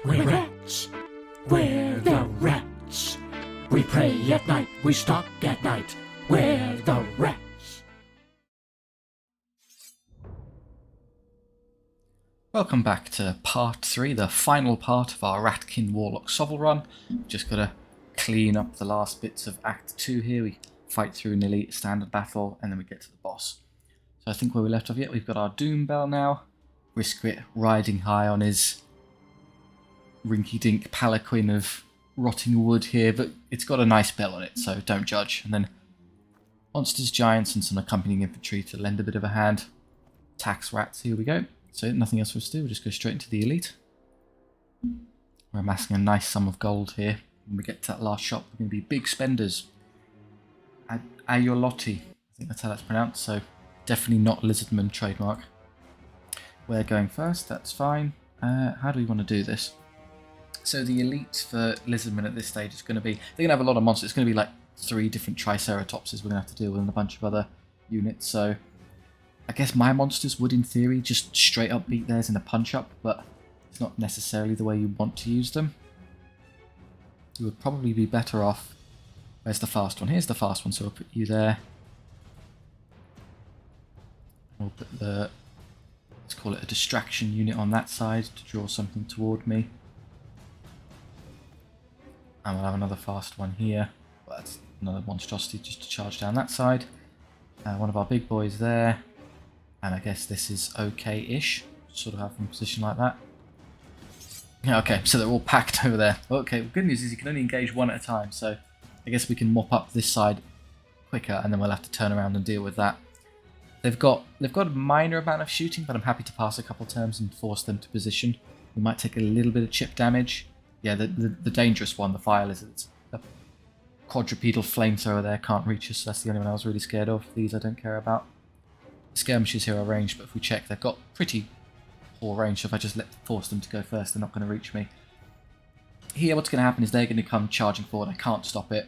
We're rats. We're the rats. We pray at night. We stalk at night. We're the rats. Welcome back to part 3, the final part of our Ratkin Warlock SOVL run. Just got to clean up the last bits of Act 2 here. We fight through an elite standard battle and then we get to the boss. So I think where we left off yet, we've got our Doom Bell now. Riskrit riding high on his rinky-dink palanquin of rotting wood here, but it's got a nice bell on it, so don't judge. And then monsters, giants, and some accompanying infantry to lend a bit of a hand. Tax rats, here we go. So nothing else for us to do, we'll just go straight into the elite. We're amassing a nice sum of gold here. When we get to that last shop, we're going to be big spenders. Ayolotti, I think that's how that's pronounced, so definitely not Lizardman trademark. We're going first, that's fine. How do we want to do this? So the elite for Lizardman at this stage is going to be, they're going to have a lot of monsters. It's going to be like 3 different Triceratopses we're going to have to deal with and a bunch of other units. So I guess my monsters would in theory just straight up beat theirs in a punch up, but it's not necessarily the way you want to use them. You would probably be better off. Where's the fast one? Here's the fast one, so we'll put you there. We'll put the, let's call it a distraction unit on that side to draw something toward me. And we'll have another fast one here. Well, that's another monstrosity just to charge down that side. One of our big boys there. And I guess this is okay-ish. Sort of have them in a position like that. Yeah, okay, so they're all packed over there. Okay, well, good news is you can only engage one at a time, so I guess we can mop up this side quicker, and then we'll have to turn around and deal with that. They've got a minor amount of shooting, but I'm happy to pass a couple turns and force them to position. We might take a little bit of chip damage. Yeah, the dangerous one, the fire lizards. The quadrupedal flamethrower there can't reach us, so that's the only one I was really scared of. These I don't care about. The skirmishes here are ranged, but if we check, they've got pretty poor range, so if I just force them to go first, they're not going to reach me. Here, what's going to happen is they're going to come charging forward. I can't stop it,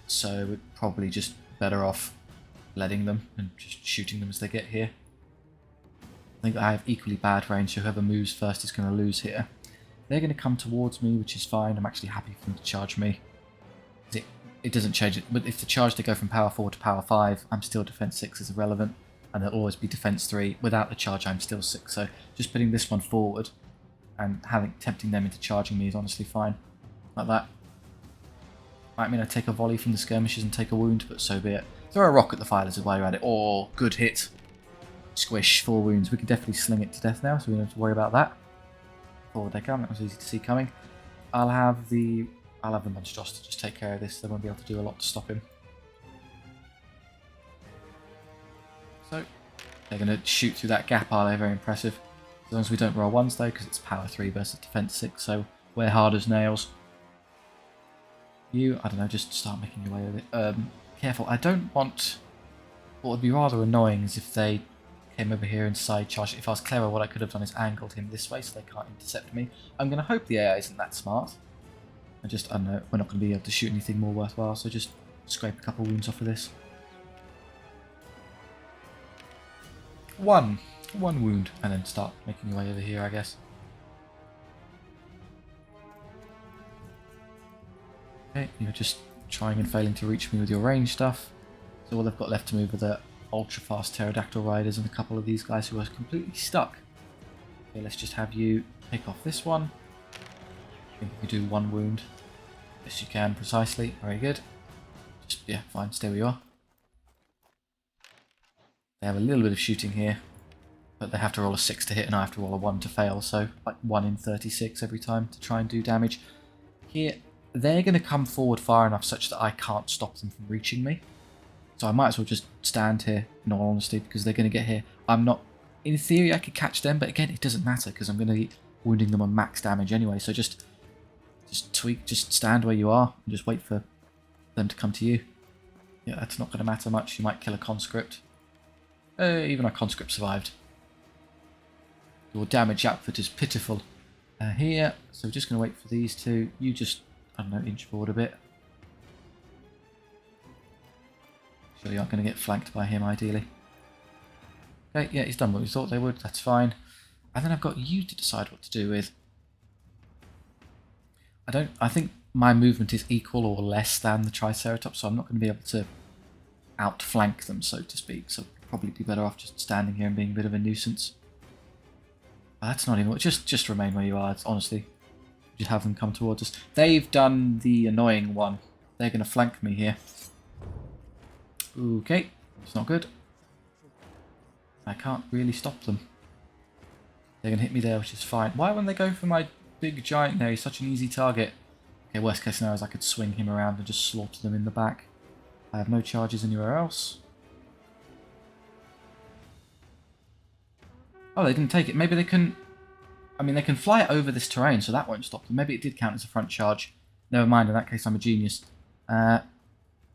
so we're probably just better off letting them and just shooting them as they get here. I think I have equally bad range, so whoever moves first is going to lose here. They're going to come towards me, which is fine. I'm actually happy for them to charge me. It doesn't change it, but if the charge they go from power 4 to power 5, I'm still defense 6 is irrelevant, and they'll always be defense 3. Without the charge, I'm still 6. So just putting this one forward and tempting them into charging me is honestly fine. Like that. Might mean I take a volley from the skirmishes and take a wound, but so be it. Throw a rock at the fire lizard while you're at it. Oh, good hit. Squish, 4 wounds. We can definitely sling it to death now, so we don't have to worry about that. Forward they come. That was easy to see coming. I'll have the monstrosity just take care of this. They won't be able to do a lot to stop him. So they're going to shoot through that gap, are they? Very impressive. As long as we don't roll ones though, because it's power 3 versus defense 6, so we're hard as nails. You, I don't know, just start making your way with it. Careful, I don't want... What would be rather annoying is if they came over here and side charged. If I was clever, what I could have done is angled him this way so they can't intercept me. I'm going to hope the AI isn't that smart. I don't know, we're not going to be able to shoot anything more worthwhile, so just scrape a couple wounds off of this. One wound, and then start making your way over here, I guess. Okay, you're just trying and failing to reach me with your range stuff. So all they've got left to move are the ultra-fast pterodactyl riders and a couple of these guys who are completely stuck. Okay, let's just have you pick off this one. I think you do 1 wound. Yes, you can, precisely. Very good. Just, yeah, fine, stay where you are. They have a little bit of shooting here, but they have to roll a 6 to hit and I have to roll a 1 to fail, so like 1 in 36 every time to try and do damage. Here, they're going to come forward far enough such that I can't stop them from reaching me. So I might as well just stand here, in all honesty, because they're going to get here. I'm not... In theory, I could catch them, but again, it doesn't matter, because I'm going to be wounding them on max damage anyway. So just stand where you are, and just wait for them to come to you. Yeah, that's not going to matter much. You might kill a conscript. Even a conscript survived. Your damage output is pitiful. Here, so we're just going to wait for these two. You just, I don't know, inch forward a bit. Sure you aren't going to get flanked by him, ideally. Okay, yeah, he's done what we thought they would. That's fine. And then I've got you to decide what to do with. I think my movement is equal or less than the Triceratops, so I'm not going to be able to outflank them, so to speak. So I'd probably be better off just standing here and being a bit of a nuisance. That's not even... Just remain where you are, it's, honestly. Just have them come towards us. They've done the annoying one. They're going to flank me here. Okay, it's not good. I can't really stop them. They're going to hit me there, which is fine. Why wouldn't they go for my big giant there? He's such an easy target. Okay, worst case scenario is I could swing him around and just slaughter them in the back. I have no charges anywhere else. Oh, they didn't take it. Maybe they couldn't... I mean, they can fly over this terrain, so that won't stop them. Maybe it did count as a front charge. Never mind, in that case I'm a genius.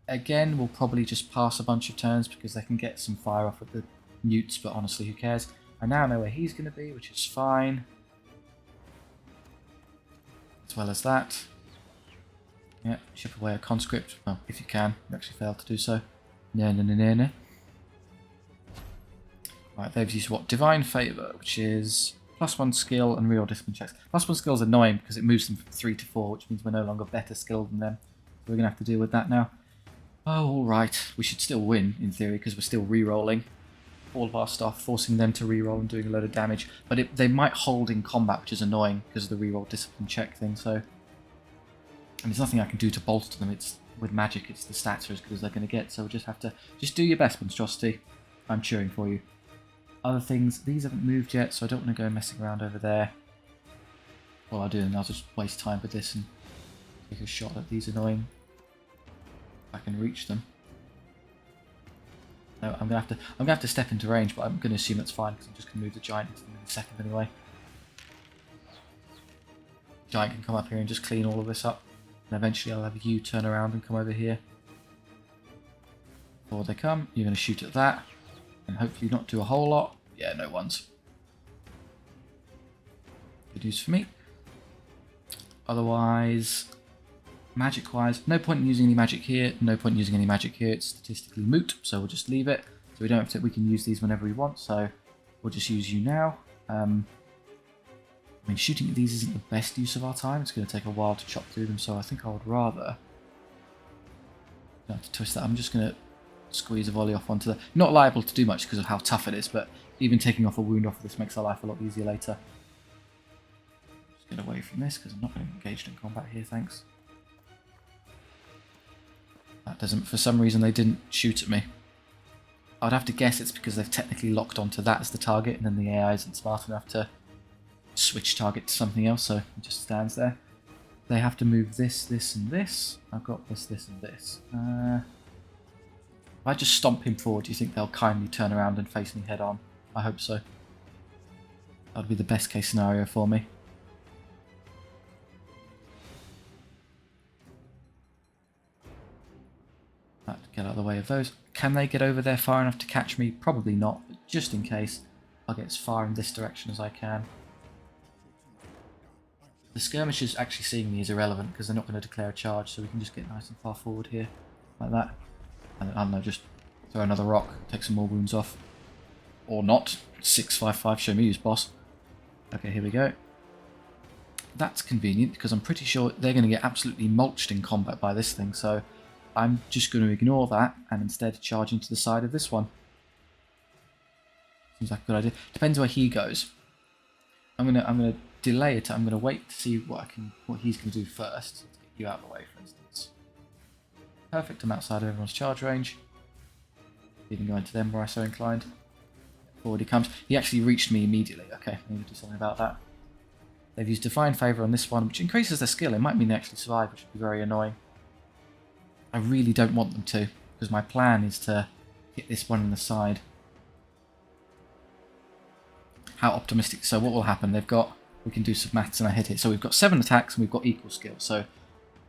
Again, we'll probably just pass a bunch of turns because they can get some fire off with the newts, but honestly, who cares? I now know where he's going to be, which is fine. As well as that. Yeah, ship away a conscript. Well, if you can. You actually failed to do so. No. Right, they've used what? Divine Favour, which is +1 skill and real discipline checks. +1 skill is annoying because it moves them from 3 to 4, which means we're no longer better skilled than them. So we're going to have to deal with that now. Oh, alright. We should still win, in theory, because we're still re-rolling all of our stuff, forcing them to re-roll and doing a load of damage. But they might hold in combat, which is annoying because of the re-roll discipline check thing, so... And there's nothing I can do to bolster them. It's with magic, it's the stats are as good as they're going to get, so we'll just have to... Just do your best, Monstrosity. I'm cheering for you. Other things, these haven't moved yet, so I don't want to go messing around over there. What I'll do, and I'll just waste time with this and take a shot at these annoying... I can reach them. No, I'm gonna have to step into range, but I'm gonna assume that's fine because I'm just gonna move the giant into them in a second anyway. Giant can come up here and just clean all of this up, and eventually I'll have you turn around and come over here. Before they come, you're gonna shoot at that, and hopefully not do a whole lot. Yeah, no ones. Good news for me. Otherwise. Magic-wise, no point in using any magic here, no point in using any magic here, it's statistically moot, so we'll just leave it. So we don't have to, we can use these whenever we want, so we'll just use you now. I mean, shooting at these isn't the best use of our time, it's going to take a while to chop through them, so I think I would rather... Don't have to twist that, I'm just going to squeeze a volley off onto the... Not liable to do much because of how tough it is, but even taking off a wound off of this makes our life a lot easier later. Just get away from this, because I'm not going to engage in combat here, thanks. That doesn't, for some reason they didn't shoot at me. I'd have to guess it's because they've technically locked onto that as the target and then the AI isn't smart enough to switch target to something else, so it just stands there. They have to move this, this and this. I've got this, this and this. If I just stomp him forward, do you think they'll kindly turn around and face me head on? I hope so. That would be the best case scenario for me. Get out of the way of those. Can they get over there far enough to catch me? Probably not, but just in case, I'll get as far in this direction as I can. The skirmishers actually seeing me is irrelevant because they're not going to declare a charge, so we can just get nice and far forward here, like that. And I don't know, just throw another rock, take some more wounds off. Or not. 655, show me who's boss. Okay, here we go. That's convenient because I'm pretty sure they're going to get absolutely mulched in combat by this thing, so... I'm just going to ignore that and instead charge into the side of this one. Seems like a good idea. Depends where he goes. I'm gonna delay it. I'm gonna wait to see what he's gonna do first. Let's get you out of the way, for instance. Perfect. I'm outside of everyone's charge range. Even go into them where I'm so inclined. Forward he comes. He actually reached me immediately. Okay, I need to do something about that. They've used Divine Favour on this one, which increases their skill. It might mean they actually survive, which would be very annoying. I really don't want them to, because my plan is to hit this one in the side. How optimistic. So what will happen? They've got... We can do some maths and I hit it. So we've got 7 attacks and we've got equal skill. So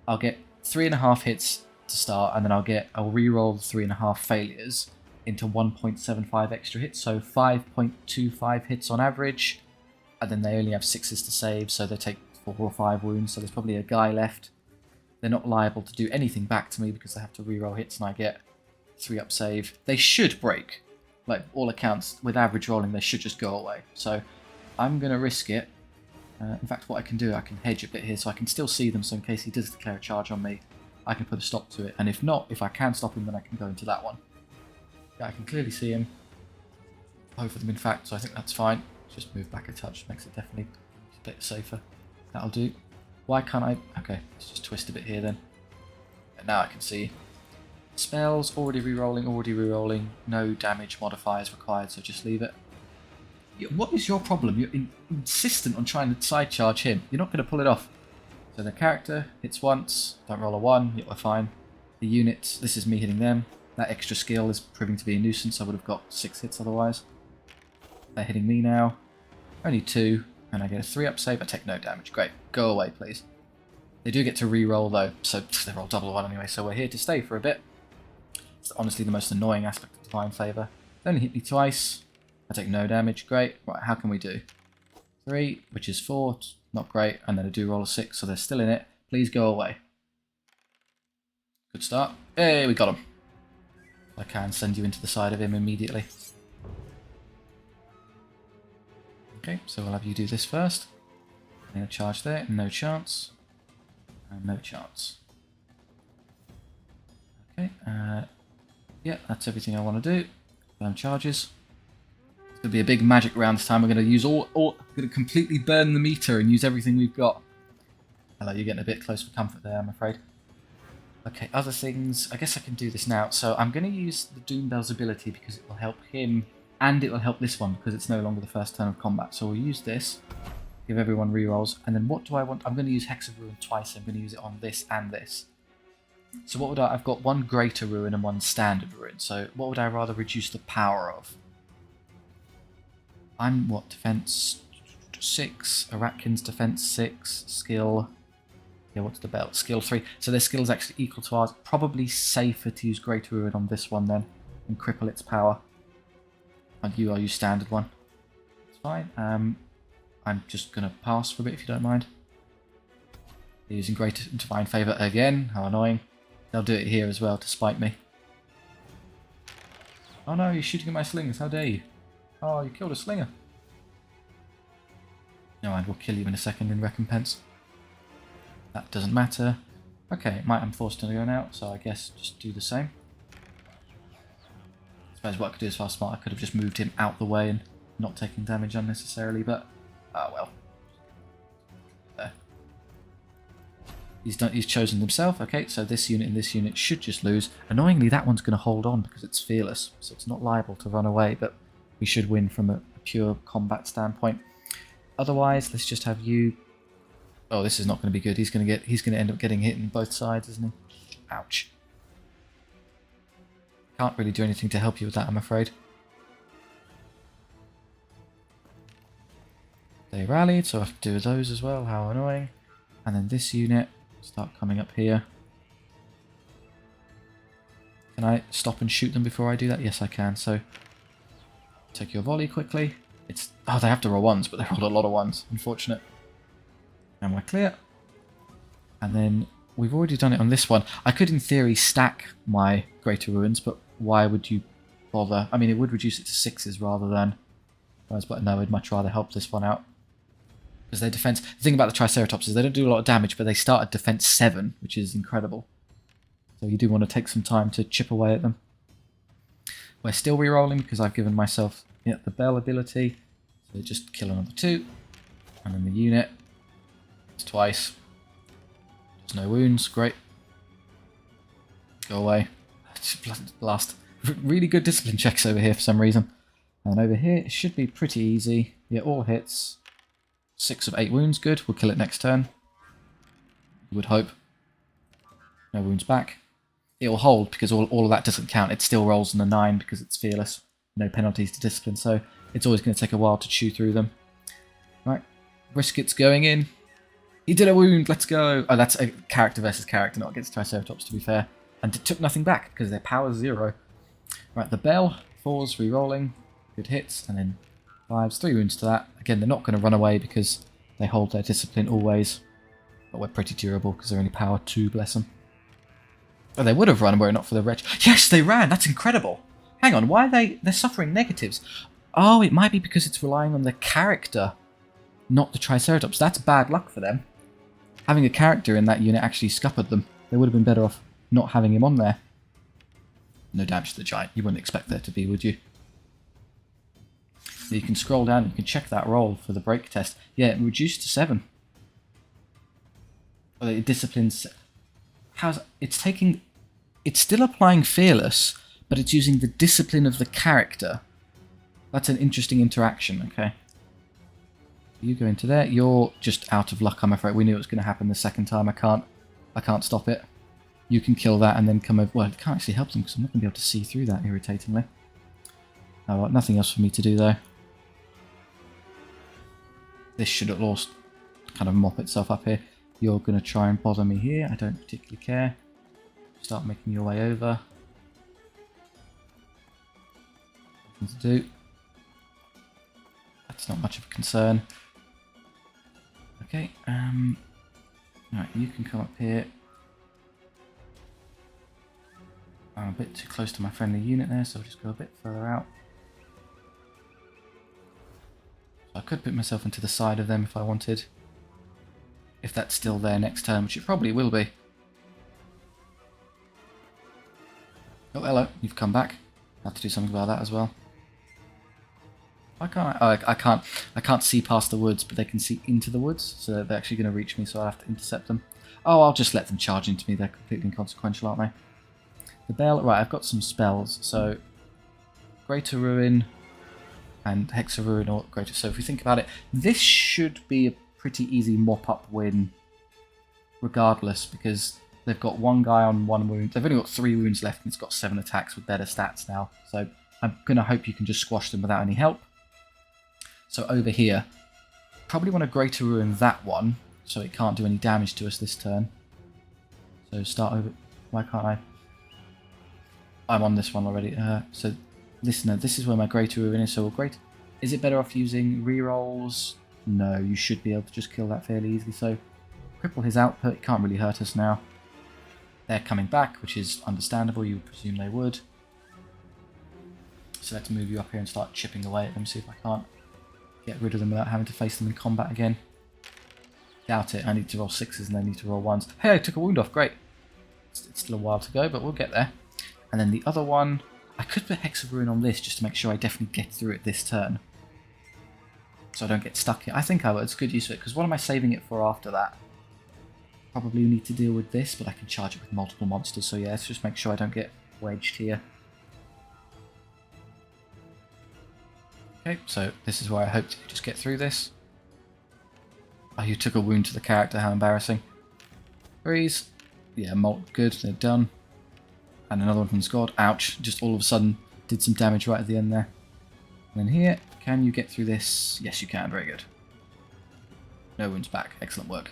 I'll get 3.5 hits to start, and then I'll re-roll the 3.5 failures into 1.75 extra hits. So 5.25 hits on average. And then they only have 6s to save, so they take 4 or 5 wounds. So there's probably a guy left. They're not liable to do anything back to me because they have to reroll hits and I get 3-up save. They should break. Like, all accounts, with average rolling, they should just go away. So, I'm going to risk it In fact, what I can do, I can hedge a bit here so I can still see them, so in case he does declare a charge on me, I can put a stop to it. And if not, if I can stop him, then I can go into that one. Yeah, I can clearly see him. Both of them, in fact, so I think that's fine. Just move back a touch, makes it definitely a bit safer. That'll do. Why can't I... Okay, let's just twist a bit here then. And now I can see. Spells, already rerolling, no damage modifiers required, so just leave it. What is your problem? You're insistent on trying to side charge him. You're not going to pull it off. So the character hits once, don't roll a 1, yet we're fine. The units, this is me hitting them. That extra skill is proving to be a nuisance. I would have got 6 hits otherwise. They're hitting me now. Only 2, and I get a 3-up save. I take no damage. Great. Go away, please. They do get to re-roll though, so they roll double 1 anyway, so we're here to stay for a bit. It's honestly the most annoying aspect of Divine Favour. They only hit me twice. I take no damage. Great. Right, how can we do? 3, which is 4. Not great. And then I do roll a 6, so they're still in it. Please go away. Good start. Hey, we got him. I can send you into the side of him immediately. Okay, so we'll have you do this first. No charge there. No chance. And no chance. Okay. Yeah, that's everything I want to do. Burn charges. It's going to be a big magic round this time. We're going to use going to completely burn the meter and use everything we've got. Hello, you're getting a bit close for comfort there, I'm afraid. Okay, other things. I guess I can do this now. So I'm going to use the Doombell's ability because it will help him and it will help this one because it's no longer the first turn of combat. So we'll use this, give everyone rerolls, and then what do I want? I'm going to use Hex of Ruin twice. I'm going to use it on this and this. So what would I've got one Greater Ruin and one Standard Ruin. So what would I rather reduce the power of? I'm what, defense 6, a Ratkin's defense 6, skill, yeah, what's the belt? Skill 3. So their skill is actually equal to ours. Probably safer to use Greater Ruin on this one then and cripple its power. And I'll use standard one. It's fine. I'm just going to pass for a bit if you don't mind. They're using Greater Divine Favour again. How annoying. They'll do it here as well to spite me. Oh no, you're shooting at my slingers. How dare you? Oh, you killed a slinger. No mind, we'll kill you in a second in recompense. That doesn't matter. Okay, I'm forced to go now, so I guess just do the same. I suppose what I could do is fast smart. I could have just moved him out the way and not taking damage unnecessarily, but oh well. There. He's chosen himself. Okay, so this unit and this unit should just lose. Annoyingly, that one's going to hold on because it's fearless, so it's not liable to run away, but we should win from a pure combat standpoint. Otherwise, let's just have you... Oh, this is not going to be good. He's going to end up getting hit on both sides, isn't he? Ouch. Can't really do anything to help you with that, I'm afraid. They rallied, so I have to do those as well. How annoying. And then this unit, start coming up here. Can I stop and shoot them before I do that? Yes, I can. So, take your volley quickly. Oh, they have to roll 1s, but they rolled a lot of 1s. Unfortunate. And we're clear. And then we've already done it on this one. I could, in theory, stack my Greater Ruins, but why would you bother? I mean, it would reduce it to 6s rather than... But no, I'd much rather help this one out. Because their defense... The thing about the Triceratops is they don't do a lot of damage, but they start at defense 7, which is incredible. So you do want to take some time to chip away at them. We're still rerolling because I've given myself the Bell ability. So just kill another 2. And then the unit. It's twice. There's no wounds. Great. Go away. Blast. Really good discipline checks over here for some reason. And over here it should be pretty easy. Yeah, all hits. 6 of 8 wounds. Good. We'll kill it next turn. You would hope. No wounds back. It will hold because all of that doesn't count. It still rolls on the 9 because it's fearless. No penalties to discipline, so it's always going to take a while to chew through them. Right, Brisket's going in. He did a wound, let's go. Oh, that's a character versus character, not against Triceratops, to be fair. And it took nothing back because their power's 0. Right, the Bell, 4s, re-rolling. Good hits, and then 5s, 3 wounds to that. Again, they're not going to run away because they hold their discipline always. But we're pretty durable because they're only power 2, bless them. Oh, they would have run were it not for the wretch. Yes, they ran! That's incredible! Hang on, why are they're suffering negatives? Oh, it might be because it's relying on the character. not the Triceratops. That's bad luck for them. Having a character in that unit actually scuppered them. They would have been better off not having him on there. No damage to the giant. You wouldn't expect there to be, would you? You can scroll down, you can check that roll for the break test. Yeah, it reduced to 7. Well, it disciplines... It's taking... It's still applying Fearless, but it's using the discipline of the character. That's an interesting interaction, okay. You go into there. You're just out of luck, I'm afraid. We knew it was going to happen the second time. I can't stop it. You can kill that and then come over... Well, it can't actually help them because I'm not going to be able to see through that, irritatingly. Oh, well, nothing else for me to do, though. This should at least kind of mop itself up here. You're going to try and bother me here. I don't particularly care. Start making your way over. Nothing to do. That's not much of a concern. Okay, right, you can come up here. I'm a bit too close to my friendly unit there, so I'll just go a bit further out. So I could put myself into the side of them if I wanted. If that's still there next turn, which it probably will be. Oh, hello, you've come back. I have to do something about that as well. Why can't I? Oh, I can't see past the woods, but they can see into the woods, so they're actually going to reach me, so I'll have to intercept them. Oh, I'll just let them charge into me. They're completely inconsequential, aren't they? The bell, right, I've got some spells, so Greater Ruin and Hexa Ruin or Greater. So if we think about it, this should be a pretty easy mop-up win regardless, because they've got one guy on 1 wound. They've only got 3 wounds left, and it's got 7 attacks with better stats now. So I'm going to hope you can just squash them without any help. So over here, probably want to Greater Ruin that one, so it can't do any damage to us this turn. So start over... Why can't I? I'm on this one already. So listener, this is where my Greater Ruin is. So great. Is it better off using rerolls? No, you should be able to just kill that fairly easily. So cripple his output. It can't really hurt us now. They're coming back, which is understandable. You would presume they would. So let's move you up here and start chipping away at them. See if I can't get rid of them without having to face them in combat again. Doubt it. I need to roll 6s and they need to roll 1s. Hey, I took a wound off. Great. It's still a while to go, but we'll get there. And then the other one, I could put Hexa Ruin on this just to make sure I definitely get through it this turn. So I don't get stuck here. I think I will. It's good use of it, because what am I saving it for after that? Probably need to deal with this, but I can charge it with multiple monsters. So yeah, let's just make sure I don't get wedged here. Okay, so this is where I hope to just get through this. Oh, you took a wound to the character. How embarrassing. Freeze. Yeah, good. They're done. And another one from Squad. Ouch. Just all of a sudden did some damage right at the end there. And then here, can you get through this? Yes, you can. Very good. No wounds back. Excellent work.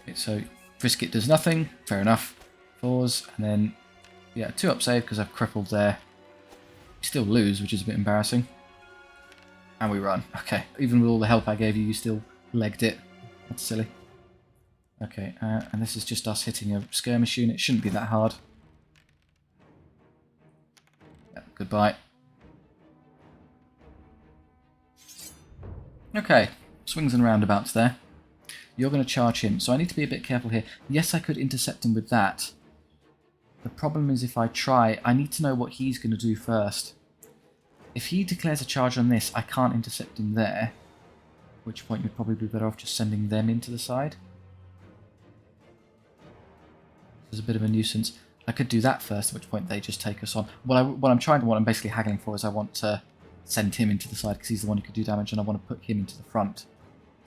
Okay, so Frisket does nothing. Fair enough. 4s. And then, yeah, 2-up save because I've crippled there. We still lose, which is a bit embarrassing. And we run. Okay. Even with all the help I gave you, you still legged it. That's silly. Okay, and this is just us hitting a skirmish unit. It shouldn't be that hard. Yep, goodbye. Okay, swings and roundabouts there. You're going to charge him, so I need to be a bit careful here. Yes, I could intercept him with that. The problem is if I try, I need to know what he's going to do first. If he declares a charge on this, I can't intercept him there. At which point you'd probably be better off just sending them into the side. There's a bit of a nuisance. I could do that first, at which point they just take us on. What I'm basically haggling for is I want to send him into the side because he's the one who could do damage, and I want to put him into the front.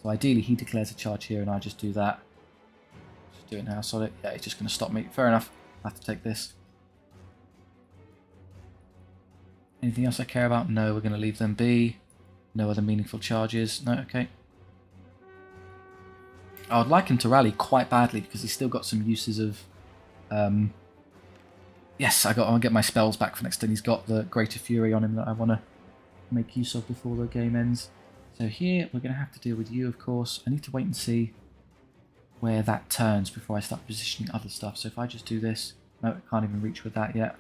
So ideally he declares a charge here and I just do that. Just do it now, solid. Yeah, he's just going to stop me. Fair enough. I have to take this. Anything else I care about? No, we're going to leave them be. No other meaningful charges. No, okay. I would like him to rally quite badly because he's still got some uses of... yes, I'll get my spells back for next turn. He's got the Greater Fury on him that I want to make use of before the game ends. So here, we're going to have to deal with you, of course. I need to wait and see where that turns before I start positioning other stuff. So if I just do this... No, I can't even reach with that yet.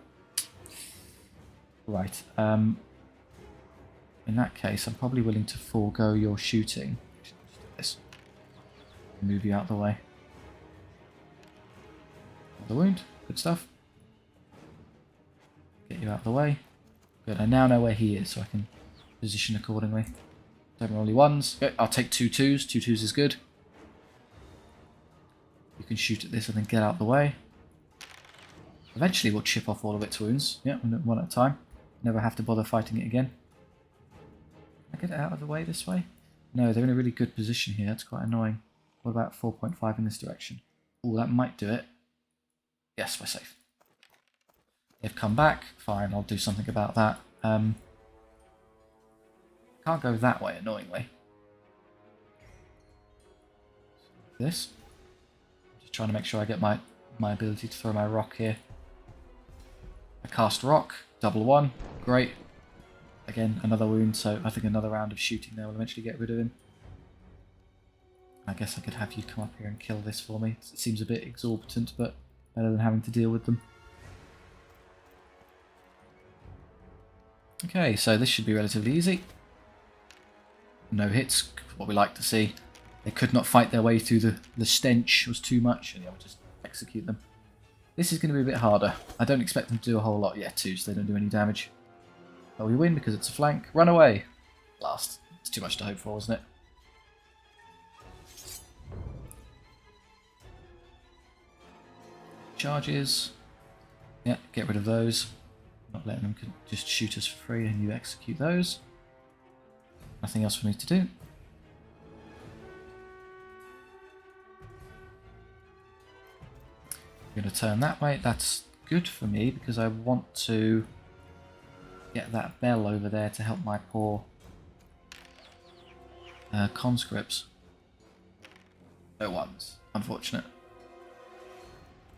Right. In that case, I'm probably willing to forego your shooting. Just do this. Move you out of the way. Another wound. Good stuff. Get you out of the way. Good. I now know where he is, so I can position accordingly. Don't roll only ones. Okay, I'll take 2 2s. 2 2s is good. You can shoot at this and then get out of the way. Eventually we'll chip off all of its wounds. Yeah, one at a time. Never have to bother fighting it again. Can I get it out of the way this way? No, they're in a really good position here. That's quite annoying. What about 4.5 in this direction? Oh, that might do it. Yes, we're safe. They've come back. Fine, I'll do something about that. Can't go that way, annoyingly. This. Just trying to make sure I get my ability to throw my rock here. I cast rock, double 1, great. Again, another wound, so I think another round of shooting there will eventually get rid of him. I guess I could have you come up here and kill this for me. It seems a bit exorbitant, but better than having to deal with them. Okay, so this should be relatively easy. No hits, what we like to see. They could not fight their way through the stench, it was too much, and yeah, we'll just execute them. This is going to be a bit harder. I don't expect them to do a whole lot yet, too, so they don't do any damage. But we win because it's a flank. Run away! Last. It's too much to hope for, wasn't it? Charges. Yeah, get rid of those. Not letting them just shoot us for free, and you execute those. Nothing else for me to do. I'm going to turn that way. That's good for me because I want to get that bell over there to help my poor conscripts. No ones. Unfortunate.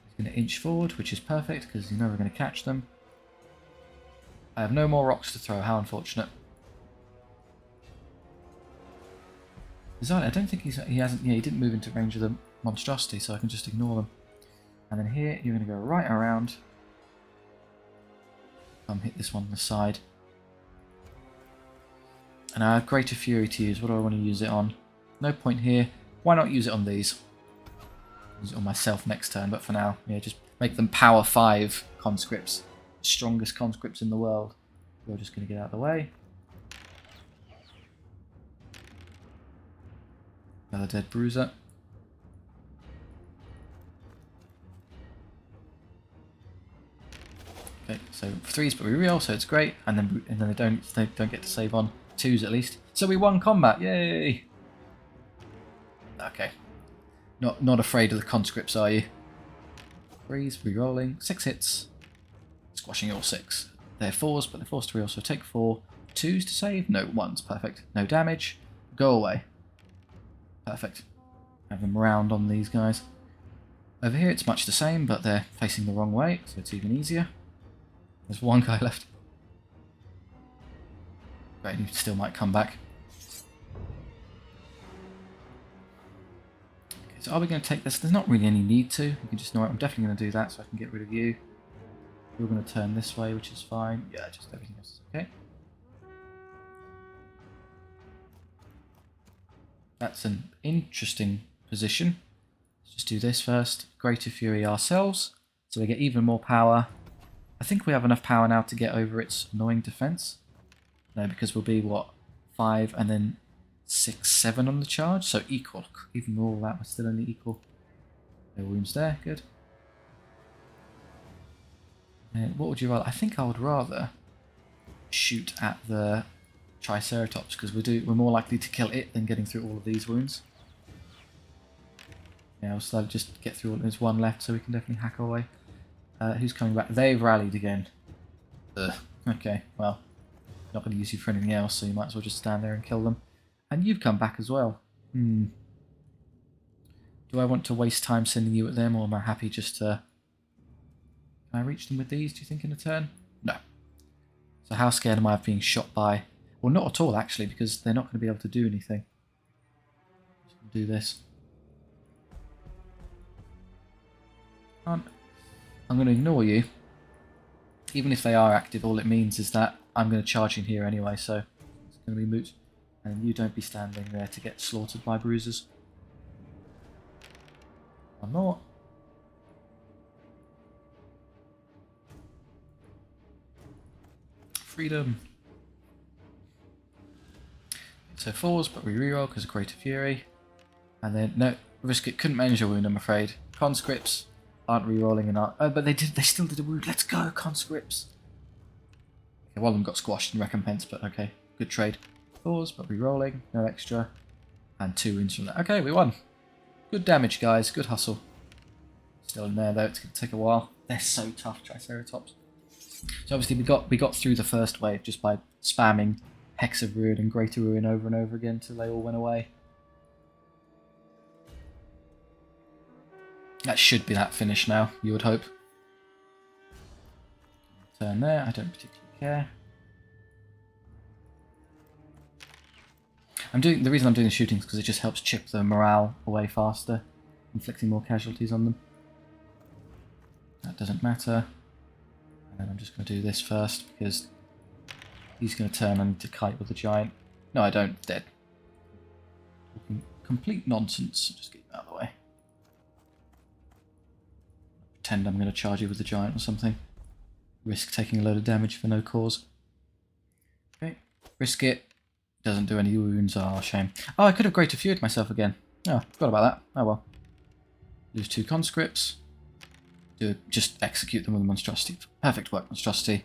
He's going to inch forward, which is perfect because he's never going to catch them. I have no more rocks to throw. How unfortunate. Bizarrely, I don't think he hasn't. Yeah, he didn't move into range of the monstrosity, so I can just ignore them. And then here, you're going to go right around. Hit this one on the side. And I have Greater Fury to use. What do I want to use it on? No point here. Why not use it on these? Use it on myself next turn, but for now, yeah, just make them power 5 conscripts. Strongest conscripts in the world. We're just going to get out of the way. Another dead bruiser. Okay, so 3s, but we reroll, so it's great. And then they don't get to save on 2s at least. So we won combat, yay! Okay, not afraid of the conscripts, are you? 3s, rerolling, 6 hits, squashing all 6. They're 4s, but they're forced to reroll, so take 4. 2s to save, no 1s, perfect. No damage, go away. Perfect. Have them round on these guys. Over here it's much the same, but they're facing the wrong way, so it's even easier. There's one guy left. Great, he still might come back. Okay, so are we going to take this? There's not really any need to. You can just know it. I'm definitely going to do that so I can get rid of you. You're going to turn this way, which is fine. Yeah, just everything else is okay. That's an interesting position. Let's just do this first. Greater Fury ourselves. So we get even more power. I think we have enough power now to get over its annoying defense. No, because we'll be, what, 5 and then 6, 7 on the charge. So equal. Even with all that, we're still only equal. No wounds there. Good. What would you rather? I think I would rather shoot at the Triceratops because we're more likely to kill it than getting through all of these wounds. Yeah, we'll slowly just get through all. There's one left, so we can definitely hack our way. Who's coming back? They've rallied again. Ugh. Okay, well, not going to use you for anything else, so you might as well just stand there and kill them. And you've come back as well. Do I want to waste time sending you at them, or am I happy just to... Can I reach them with these, do you think, in a turn? No. So how scared am I of being shot by... Well, not at all, actually, because they're not going to be able to do anything. Just do this. I'm going to ignore you. Even if they are active, all it means is that I'm going to charge in here anyway, so it's going to be moot. And you don't be standing there to get slaughtered by bruisers. One more. Freedom. So 4s, but we reroll because of Greater Fury. And then, no, risk it. Couldn't manage a wound, I'm afraid. Conscripts aren't rerolling and aren't. Oh, but they still did a wound. Let's go, conscripts. Okay, one of them got squashed in recompense, but okay. Good trade. 4s, but rerolling. No extra. And 2 wounds from that. Okay, we won. Good damage, guys. Good hustle. Still in there, though. It's going to take a while. They're so tough, Triceratops. So obviously we got through the first wave just by spamming Hex of Ruin and Greater Ruin over and over again until they all went away. That should be that finish now, you would hope. Turn there, I don't particularly care. The reason I'm doing the shooting is because it just helps chip the morale away faster, inflicting more casualties on them. That doesn't matter. And then I'm just going to do this first because he's going to turn and need to kite with the giant. No, I don't. Dead. Complete nonsense. Just get him out of the way. Pretend I'm going to charge you with the giant or something. Risk taking a load of damage for no cause. Okay. Risk it. Doesn't do any wounds. Oh, shame. Oh, I could have Greater Fury'd myself again. Oh, forgot about that. Oh well. Lose 2 conscripts. Just execute them with a monstrosity. Perfect work, monstrosity.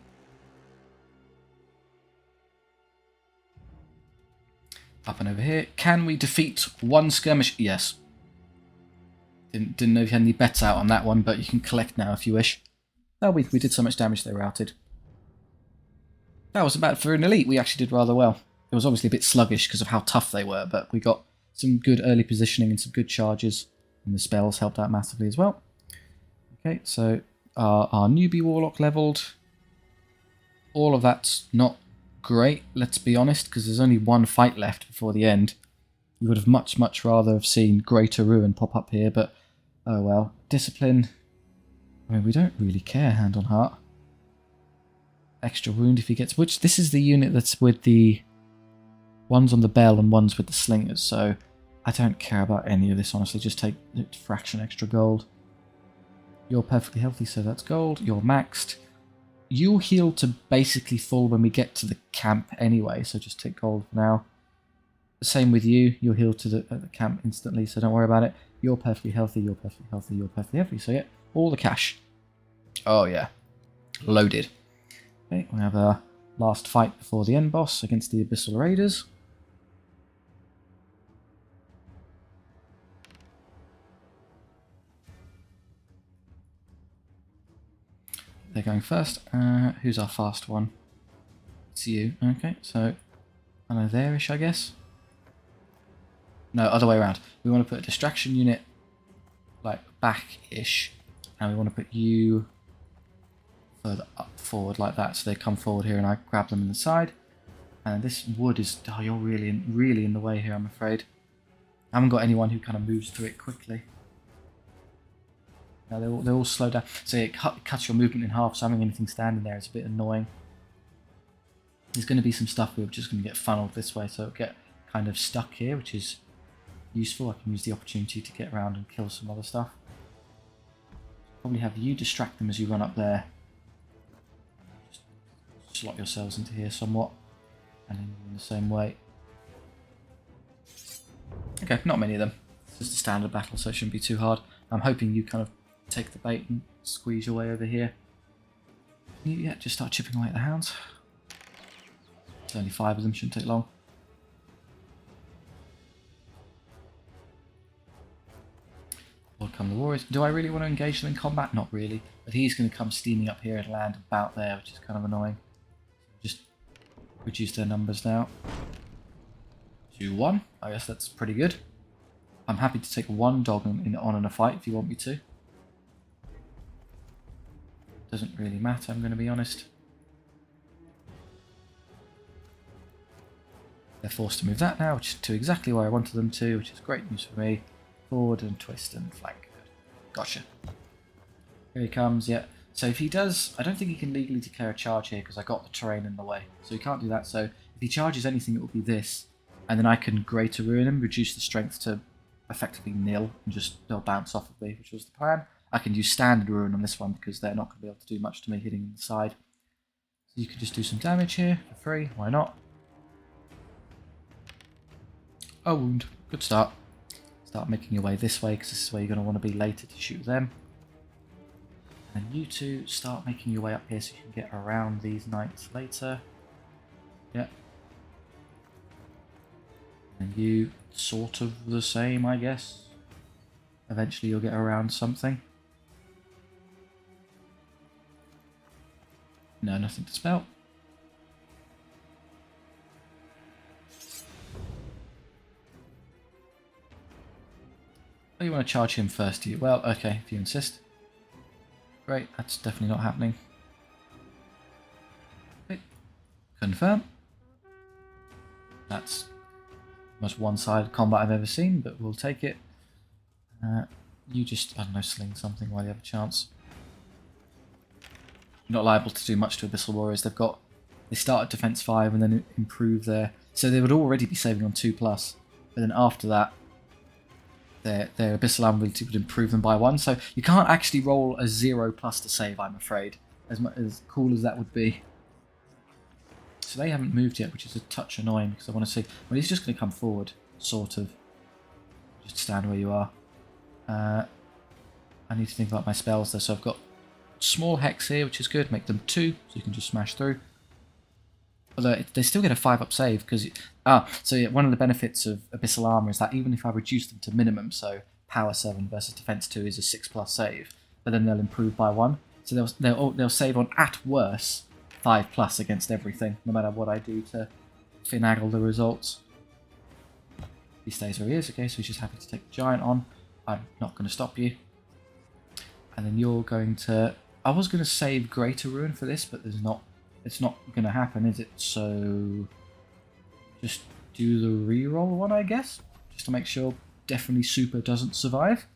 Up and over here. Can we defeat 1 skirmish? Yes. Didn't know if you had any bets out on that one, but you can collect now if you wish. Oh, we did so much damage they routed. That was about for an elite. We actually did rather well. It was obviously a bit sluggish because of how tough they were, but we got some good early positioning and some good charges, and the spells helped out massively as well. Okay, so our newbie warlock leveled. All of that's not great, let's be honest, because there's only 1 fight left before the end. We would have much rather have seen Greater Ruin pop up here, but oh well. Discipline. I mean, we don't really care, hand on heart. Extra wound if he gets... Which, this is the unit that's with the... One's on the bell and one's with the slingers, so I don't care about any of this, honestly. Just take a fraction extra gold. You're perfectly healthy, so that's gold. You're maxed. You'll heal to basically full when we get to the camp anyway, so just take gold for now. Same with you. You'll heal to the camp instantly, so don't worry about it. You're perfectly healthy, you're perfectly healthy, you're perfectly healthy. So yeah, all the cash. Oh yeah. Loaded. Okay, we have our last fight before the end boss against the Abyssal Raiders. They're going first. Who's our fast one? It's you. Okay, so I know there-ish, I guess. No, other way around. We want to put a distraction unit like back-ish, and we want to put you further up forward like that, so they come forward here and I grab them in the side. And this wood is... Oh, you're really in the way here, I'm afraid. I haven't got anyone who kind of moves through it quickly. No, they're all slowed down. So it cuts your movement in half, so having anything standing there is a bit annoying. There's going to be some stuff we're just going to get funneled this way, so it'll get kind of stuck here, which is useful. I can use the opportunity to get around and kill some other stuff. Probably have you distract them as you run up there. Just slot yourselves into here somewhat, and then in the same way. Okay, not many of them. It's just a standard battle, so it shouldn't be too hard. I'm hoping you kind of take the bait and squeeze your way over here. Yeah, just start chipping away at the hounds. There's only 5 of them, shouldn't take long. Forward come the warriors. Do I really want to engage them in combat? Not really. But he's going to come steaming up here and land about there, which is kind of annoying. Just reduce their numbers now. 2-1. I guess that's pretty good. I'm happy to take 1 dog on in a fight if you want me to. Doesn't really matter, I'm going to be honest. They're forced to move that now, which is to exactly where I wanted them to, which is great news for me. Forward and twist and flank. Gotcha. Here he comes, yeah. So if he does, I don't think he can legally declare a charge here because I got the terrain in the way. So he can't do that, so if he charges anything, it will be this. And then I can Greater Ruin him, reduce the strength to effectively nil, and just they'll bounce off of me, which was the plan. I can use Standard Ruin on this one because they're not going to be able to do much to me hitting the side. So you can just do some damage here for free, why not? Oh, wound. Good start. Start making your way this way because this is where you're going to want to be later to shoot them. And you two start making your way up here so you can get around these knights later. Yeah. And you sort of the same, I guess. Eventually you'll get around something. No, nothing to spell. Oh, you want to charge him first, do you? Well, okay, if you insist. Great, that's definitely not happening. Okay. Confirm. That's the most one-sided combat I've ever seen, but we'll take it. You just, I don't know, sling something while you have a chance. You're not liable to do much to Abyssal Warriors. They start at defense 5 and then improve their... So they would already be saving on 2+, but then after that, their Abyssal Ability would improve them by 1. So you can't actually roll a 0+ to save, I'm afraid, as cool as that would be. So they haven't moved yet, which is a touch annoying because I want to see... Well, he's just going to come forward, sort of. Just stand where you are. I need to think about my spells though, so I've got small hex here, which is good. Make them 2, so you can just smash through. Although they still get a 5-up save because... so yeah, one of the benefits of Abyssal Armor is that even if I reduce them to minimum, so Power 7 versus Defense 2 is a 6+ save, but then they'll improve by 1. So they'll save on, at worst, 5+ against everything, no matter what I do to finagle the results. He stays where he is, okay, so he's just happy to take the Giant on. I'm not going to stop you. And then you're going to... I was going to save Greater Ruin for this, but it's not going to happen, is it? So just do the reroll one, I guess, just to make sure definitely Super doesn't survive,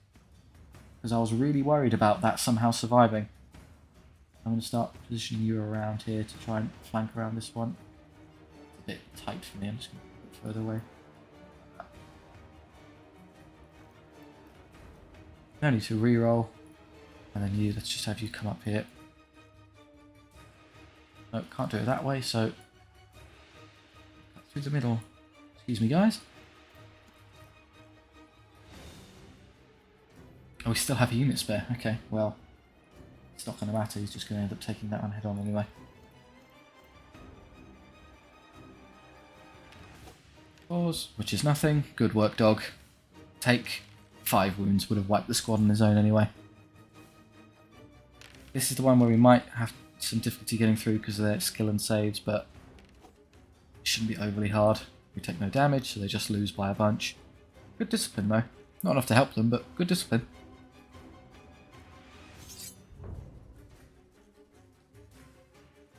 because I was really worried about that somehow surviving. I'm going to start positioning you around here to try and flank around this one. It's a bit tight for me, I'm just going to put it further away. No need to reroll, and then let's just have you come up here. No, can't do it that way, so cut through the middle. Excuse me, guys. Oh, we still have a unit spare. Okay, well, it's not going to matter. He's just going to end up taking that one head on anyway. Pause, which is nothing. Good work, dog. Take 5 wounds. Would have wiped the squad on his own anyway. This is the one where we might have some difficulty getting through because of their skill and saves, but it shouldn't be overly hard. We take no damage, so they just lose by a bunch. Good discipline though. Not enough to help them, but good discipline.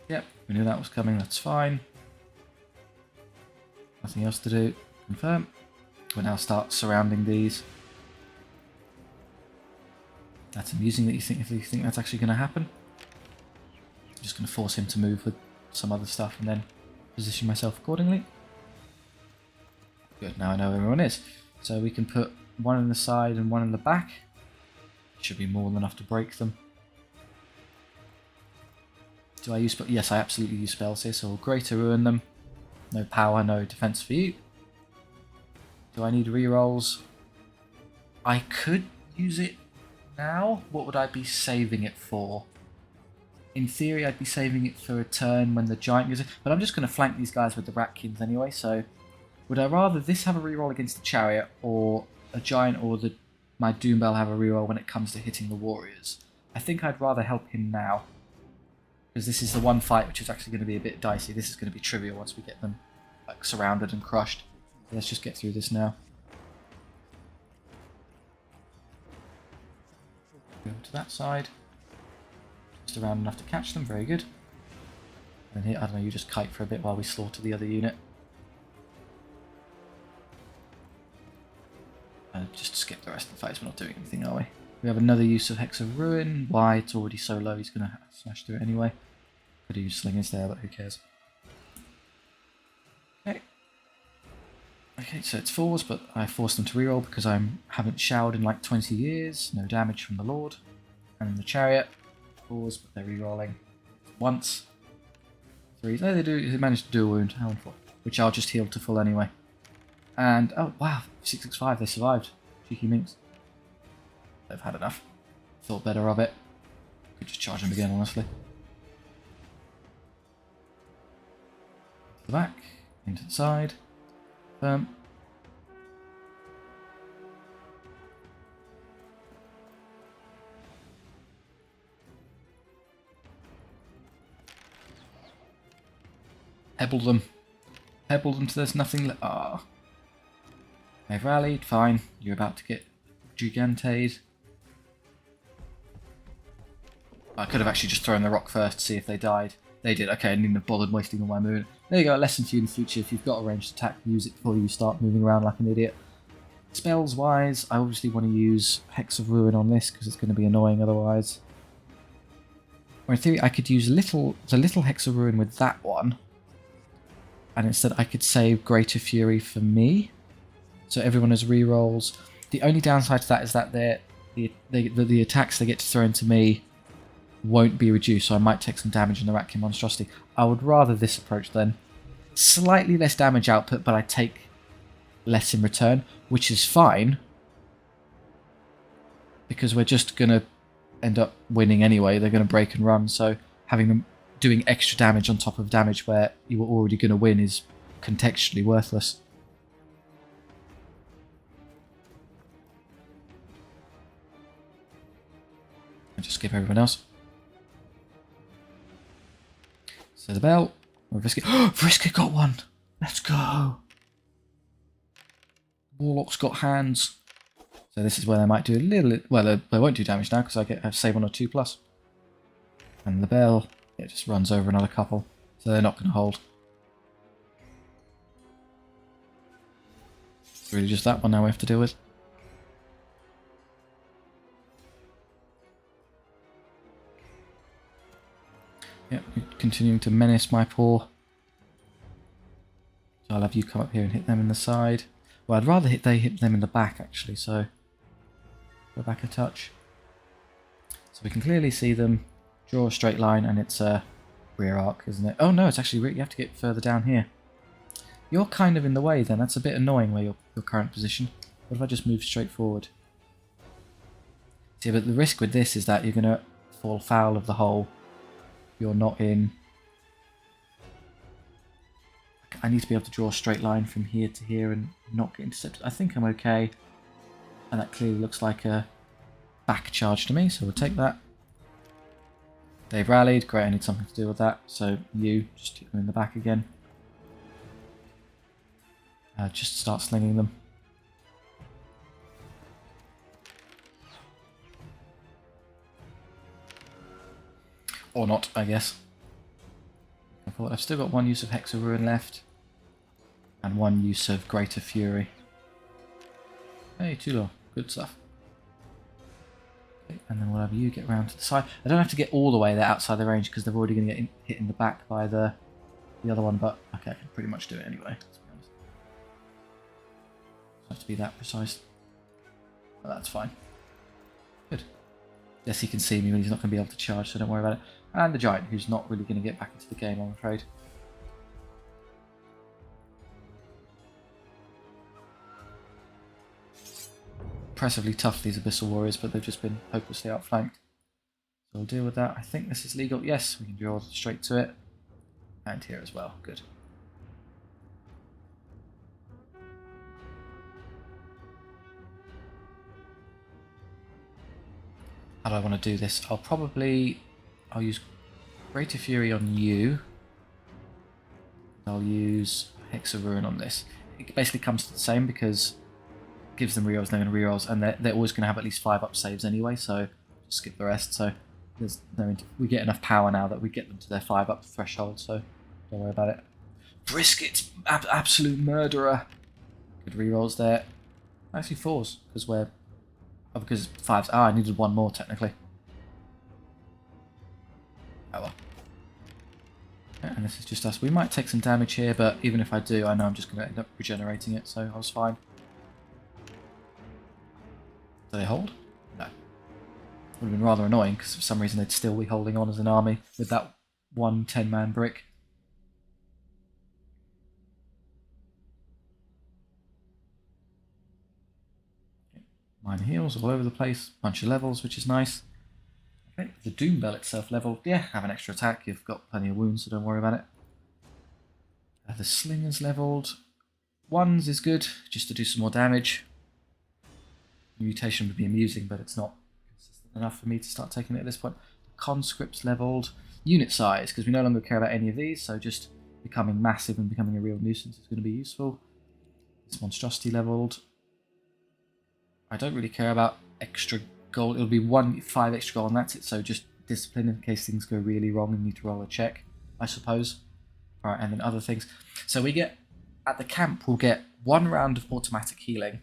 Yep, we knew that was coming, that's fine. Nothing else to do. Confirm. We'll now start surrounding these. That's amusing that you think that's actually going to happen. I'm just going to force him to move with some other stuff and then position myself accordingly. Good, now I know where everyone is. So we can put one in the side and one in the back. Should be more than enough to break them. Do I use spells? Yes, I absolutely use spells here, so we'll Greater Ruin them. No power, no defense for you. Do I need rerolls? I could use it now. What would I be saving it for? In theory, I'd be saving it for a turn when the Giant goes in, but I'm just going to flank these guys with the Ratkins anyway, so would I rather this have a reroll against the Chariot, or a Giant or my Doombell have a reroll when it comes to hitting the Warriors? I think I'd rather help him now, because this is the one fight which is actually going to be a bit dicey. This is going to be trivial once we get them like surrounded and crushed. So let's just get through this now. Go to that side. Just around enough to catch them, very good. And here, I don't know, you just kite for a bit while we slaughter the other unit. Just skip the rest of the fights, we're not doing anything, are we? We have another use of Hex of Ruin. Why? It's already so low, he's going to smash through it anyway. Could have used Slingers there, but who cares? Okay, so it's 4s, but I forced them to reroll because I haven't showered in like 20 years. No damage from the Lord. And the Chariot, 4s, but they're rerolling once. 3s. Oh, they managed to do a wound, which I'll just heal to full anyway. And, oh wow, 665, they survived. Cheeky minks. They've had enough. Thought better of it. Could just charge them again, honestly. To the back, into the side. Pebble them. Pebble them till there's nothing left. Ah. They've rallied, fine. You're about to get giganted. I could have actually just thrown the rock first to see if they died. They did. Okay, I needn't have bothered wasting all my moon. There you go, a lesson to you in the future. If you've got a ranged attack, use it before you start moving around like an idiot. Spells wise, I obviously want to use Hex of Ruin on this because it's going to be annoying otherwise. Or in theory, I could use the little Hex of Ruin with that one. And instead I could save Greater Fury for me. So everyone has rerolls. The only downside to that is that the attacks they get to throw into me won't be reduced, so I might take some damage in the Ratkin Monstrosity. I would rather this approach then. Slightly less damage output, but I take less in return, which is fine. Because we're just going to end up winning anyway. They're going to break and run, so having them doing extra damage on top of damage where you were already going to win is contextually worthless. And just give everyone else. So the bell. Vriska. Vriska got one! Let's go! Warlock's got hands. So this is where they might do a little... Well, they won't do damage now because I save 1 or 2+. And the bell, it just runs over another couple. So they're not going to hold. It's really just that one now we have to deal with. Yep, continuing to menace my paw. So I'll have you come up here and hit them in the side. Well, I'd rather they hit them in the back actually, so go back a touch. So we can clearly see them, draw a straight line, and it's a rear arc, isn't it? Oh no, it's actually, you have to get further down here. You're kind of in the way then, that's a bit annoying where your current position. What if I just move straight forward? See, but the risk with this is that you're going to fall foul of the hole. You're not in... I need to be able to draw a straight line from here to here and not get intercepted. I think I'm okay. And that clearly looks like a back charge to me, so we'll take that. They've rallied. Great, I need something to do with that. So you, just hit them in the back again. Just start slinging them. Or not, I guess. I've still got one use of Hex of Ruin left. And one use of Greater Fury. Hey, too low. Good stuff. Okay, and then we'll have you get round to the side. I don't have to get all the way there outside the range because they're already going to get hit in the back by the other one. But okay, I can pretty much do it anyway. Let's be honest. Doesn't have to be that precise. But that's fine. Good. Yes, he can see me when he's not going to be able to charge, so don't worry about it. And the giant, who's not really going to get back into the game, I'm afraid. Impressively tough, these Abyssal Warriors, but they've just been hopelessly outflanked. So we'll deal with that. I think this is legal. Yes, we can draw straight to it. And here as well. Good. How do I want to do this? I'll use Greater Fury on you. I'll use Hex of Ruin on this. It basically comes to the same because it gives them rerolls, they're going to rerolls, and they're always going to have at least 5 up saves anyway, so just skip the rest. So there's no we get enough power now that we get them to their 5 up threshold, so don't worry about it. Brisket's absolute murderer. Good rerolls there. Actually 4s, because we're... Oh, because 5s. Ah, I needed 1 more technically. Oh well. And this is just us. We might take some damage here, but even if I do, I know I'm just going to end up regenerating it, so I was fine. Do they hold? No. Would have been rather annoying, because for some reason they'd still be holding on as an army with that one 10-man brick. Mine heals all over the place, bunch of levels, which is nice. Okay, the Doom Bell itself leveled. Yeah, have an extra attack. You've got plenty of wounds, so don't worry about it. The Slinger's leveled. Ones is good, just to do some more damage. Mutation would be amusing, but it's not consistent enough for me to start taking it at this point. Conscript's leveled. Unit size, because we no longer care about any of these, so just becoming massive and becoming a real nuisance is going to be useful. This Monstrosity leveled. I don't really care about extra gold. It'll be 5 extra gold and that's it, so just discipline in case things go really wrong and need to roll a check, I suppose. Alright, and then other things. So we get, at the camp, we'll get 1 round of automatic healing,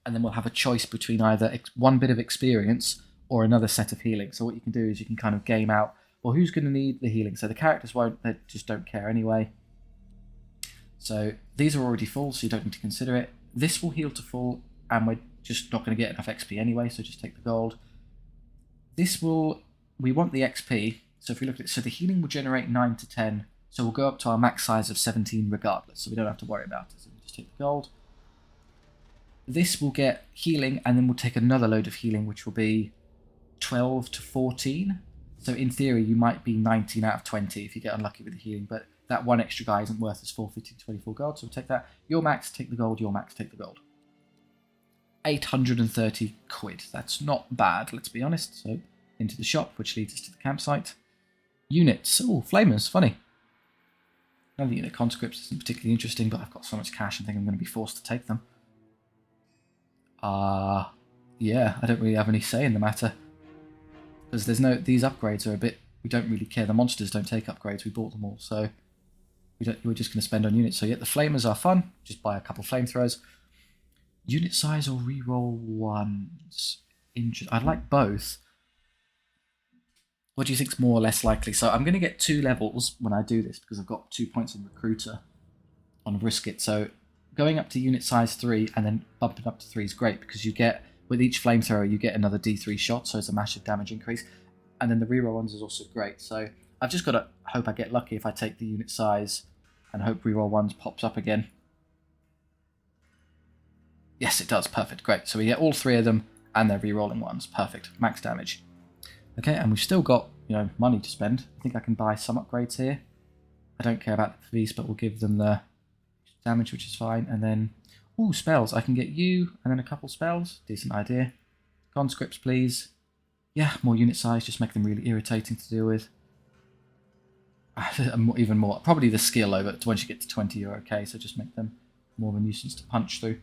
and then we'll have a choice between either 1 bit of experience or another set of healing. So what you can do is you can kind of game out, well, who's going to need the healing? So the characters won't, they just don't care anyway. So these are already full, so you don't need to consider it. This will heal to full, and we're just not going to get enough XP anyway, so just take the gold. This will, we want the XP, so if we look at it, so the healing will generate 9 to 10, so we'll go up to our max size of 17 regardless, so we don't have to worry about it, so we just take the gold. This will get healing, and then we'll take another load of healing, which will be 12 to 14, so in theory you might be 19 out of 20 if you get unlucky with the healing, but that 1 extra guy isn't worth as 450 to 24 gold, so we'll take that. Your max, take the gold, your max, take the gold. 830 quid. That's not bad, let's be honest. So, into the shop, which leads us to the campsite. Units. Oh, flamers. Funny. Another unit. Conscripts isn't particularly interesting, but I've got so much cash I think I'm going to be forced to take them. Yeah, I don't really have any say in the matter. Because there's no... These upgrades are a bit... We don't really care. The monsters don't take upgrades. We bought them all, so... We're just going to spend on units. So yeah, the flamers are fun. Just buy a couple flamethrowers. Unit size or reroll ones? I'd like both. What do you think's more or less likely? So I'm going to get 2 levels when I do this because I've got 2 points in Recruiter on Brisket. So going up to unit size 3 and then bumping up to 3 is great because you get, with each flamethrower, you get another D3 shot, so it's a massive damage increase. And then the reroll ones is also great. So I've just got to hope I get lucky if I take the unit size and hope reroll ones pops up again. Yes, it does. Perfect. Great. So we get all 3 of them, and they're re-rolling ones. Perfect. Max damage. Okay, and we've still got, money to spend. I think I can buy some upgrades here. I don't care about these, but we'll give them the damage, which is fine. And then, ooh, spells. I can get you, and then a couple spells. Decent idea. Conscripts, please. Yeah, more unit size. Just make them really irritating to deal with. Even more. Probably the skill over. Once you get to 20, you're okay. So just make them more of a nuisance to punch through.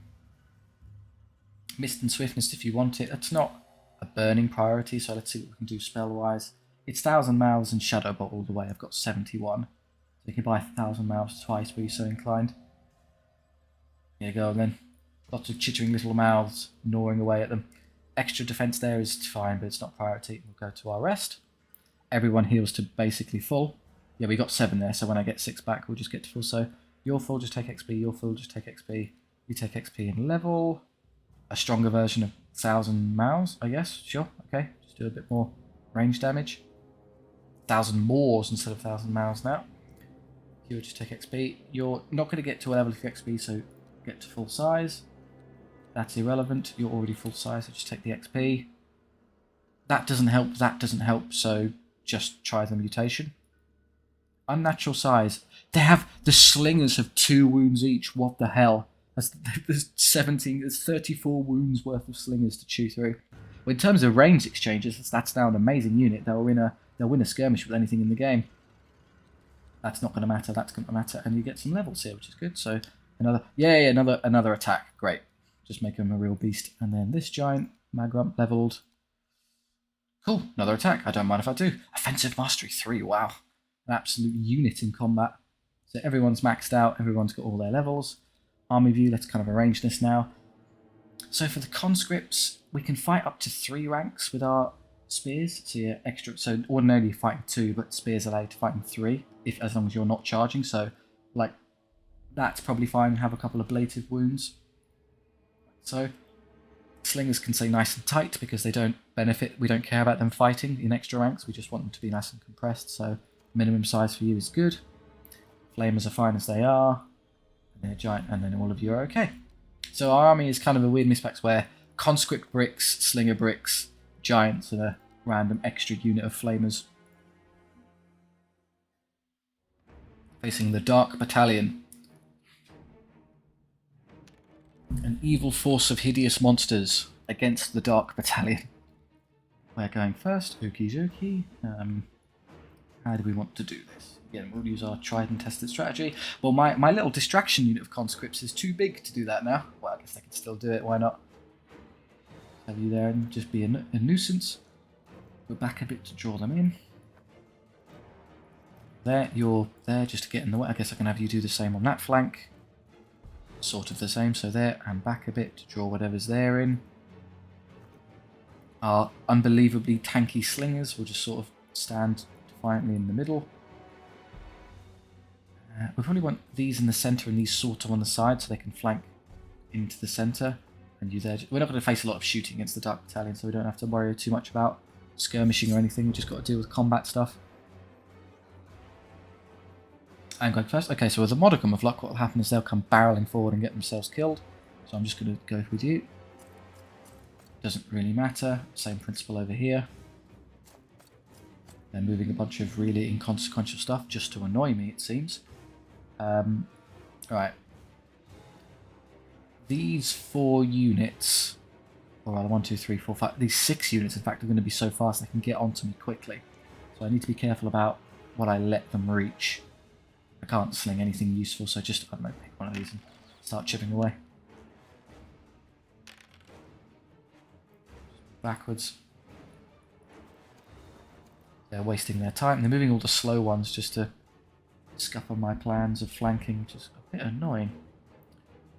Mist and Swiftness if you want it. That's not a burning priority, so let's see what we can do spell-wise. It's 1,000 Mouths and Shadow Bolt all the way. I've got 71. So you can buy 1,000 Mouths twice were you so inclined. There you go then. Lots of chittering little mouths gnawing away at them. Extra defense there is fine, but it's not priority. We'll go to our rest. Everyone heals to basically full. Yeah, we got 7 there, so when I get 6 back, we'll just get to full. So you're full, just take XP. You're full, just take XP. You take XP and level. A stronger version of 1,000 Mouths, I guess. Sure, okay. Just do a bit more range damage. 1,000 Moors instead of 1,000 Mouths now. You'll just take XP. You're not going to get to a level of XP, so get to full size. That's irrelevant. You're already full size, so just take the XP. That doesn't help, so just try the mutation. Unnatural size. The slingers have 2 wounds each. What the hell? There's 34 wounds worth of slingers to chew through. Well, in terms of range exchanges, that's now an amazing unit. They'll win a skirmish with anything in the game. That's not going to matter. That's going to matter, and you get some levels here, which is good. So another attack. Great. Just make him a real beast. And then this giant Magrump leveled. Cool. Another attack. I don't mind if I do. Offensive Mastery 3. Wow. An absolute unit in combat. So everyone's maxed out. Everyone's got all their levels. Army view, let's kind of arrange this now. So for the conscripts, we can fight up to 3 ranks with our spears. So yeah, extra. So ordinarily fighting 2, but spears allow you to fight in 3 if as long as you're not charging. So, like, that's probably fine. Have a couple of ablative wounds. So, slingers can stay nice and tight because they don't benefit. We don't care about them fighting in extra ranks. We just want them to be nice and compressed. So, minimum size for you is good. Flamers are fine as they are. And they're giant, and then all of you are okay. So our army is kind of a weird mispex where conscript bricks, slinger bricks, giants, and a random extra unit of flamers. Facing the Dark Battalion. An evil force of hideous monsters against the Dark Battalion. We're going first. Okie dokie. How do we want to do this? Again, we'll use our tried and tested strategy. Well, my little distraction unit of conscripts is too big to do that now. Well, I guess I can still do it. Why not? Have you there and just be a nuisance. Go back a bit to draw them in. There, you're there just to get in the way. I guess I can have you do the same on that flank. Sort of the same. So there and back a bit to draw whatever's there in. Our unbelievably tanky slingers will just sort of stand defiantly in the middle. We probably want these in the centre and these sort of on the side so they can flank into the centre. And you there. We're not going to face a lot of shooting against the Dark Battalion, so we don't have to worry too much about skirmishing or anything. We've just got to deal with combat stuff. I'm going first. Okay, so with a modicum of luck, what will happen is they'll come barreling forward and get themselves killed. So I'm just going to go with you. Doesn't really matter. Same principle over here. They're moving a bunch of really inconsequential stuff just to annoy me, it seems. Right. These 4 units, or rather 1, 2, 3, 4, 5, these 6 units in fact are going to be so fast they can get onto me quickly. So I need to be careful about what I let them reach. I can't sling anything useful, so just, I don't know, pick one of these and start chipping away. Backwards. They're wasting their time. They're moving all the slow ones just to scupper my plans of flanking, which is a bit annoying.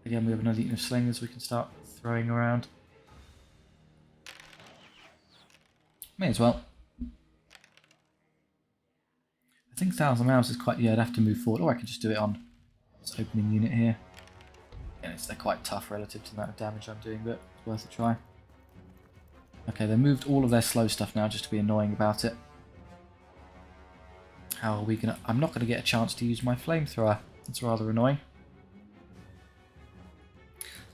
Again, we have another unit of slingers we can start throwing around. May as well. I think 1,000 rounds is quite... Yeah, I'd have to move forward. Or I could just do it on this opening unit here. And they're quite tough relative to the amount of damage I'm doing, but it's worth a try. Okay, they moved all of their slow stuff now just to be annoying about it. How are we going to... I'm not going to get a chance to use my flamethrower. It's rather annoying.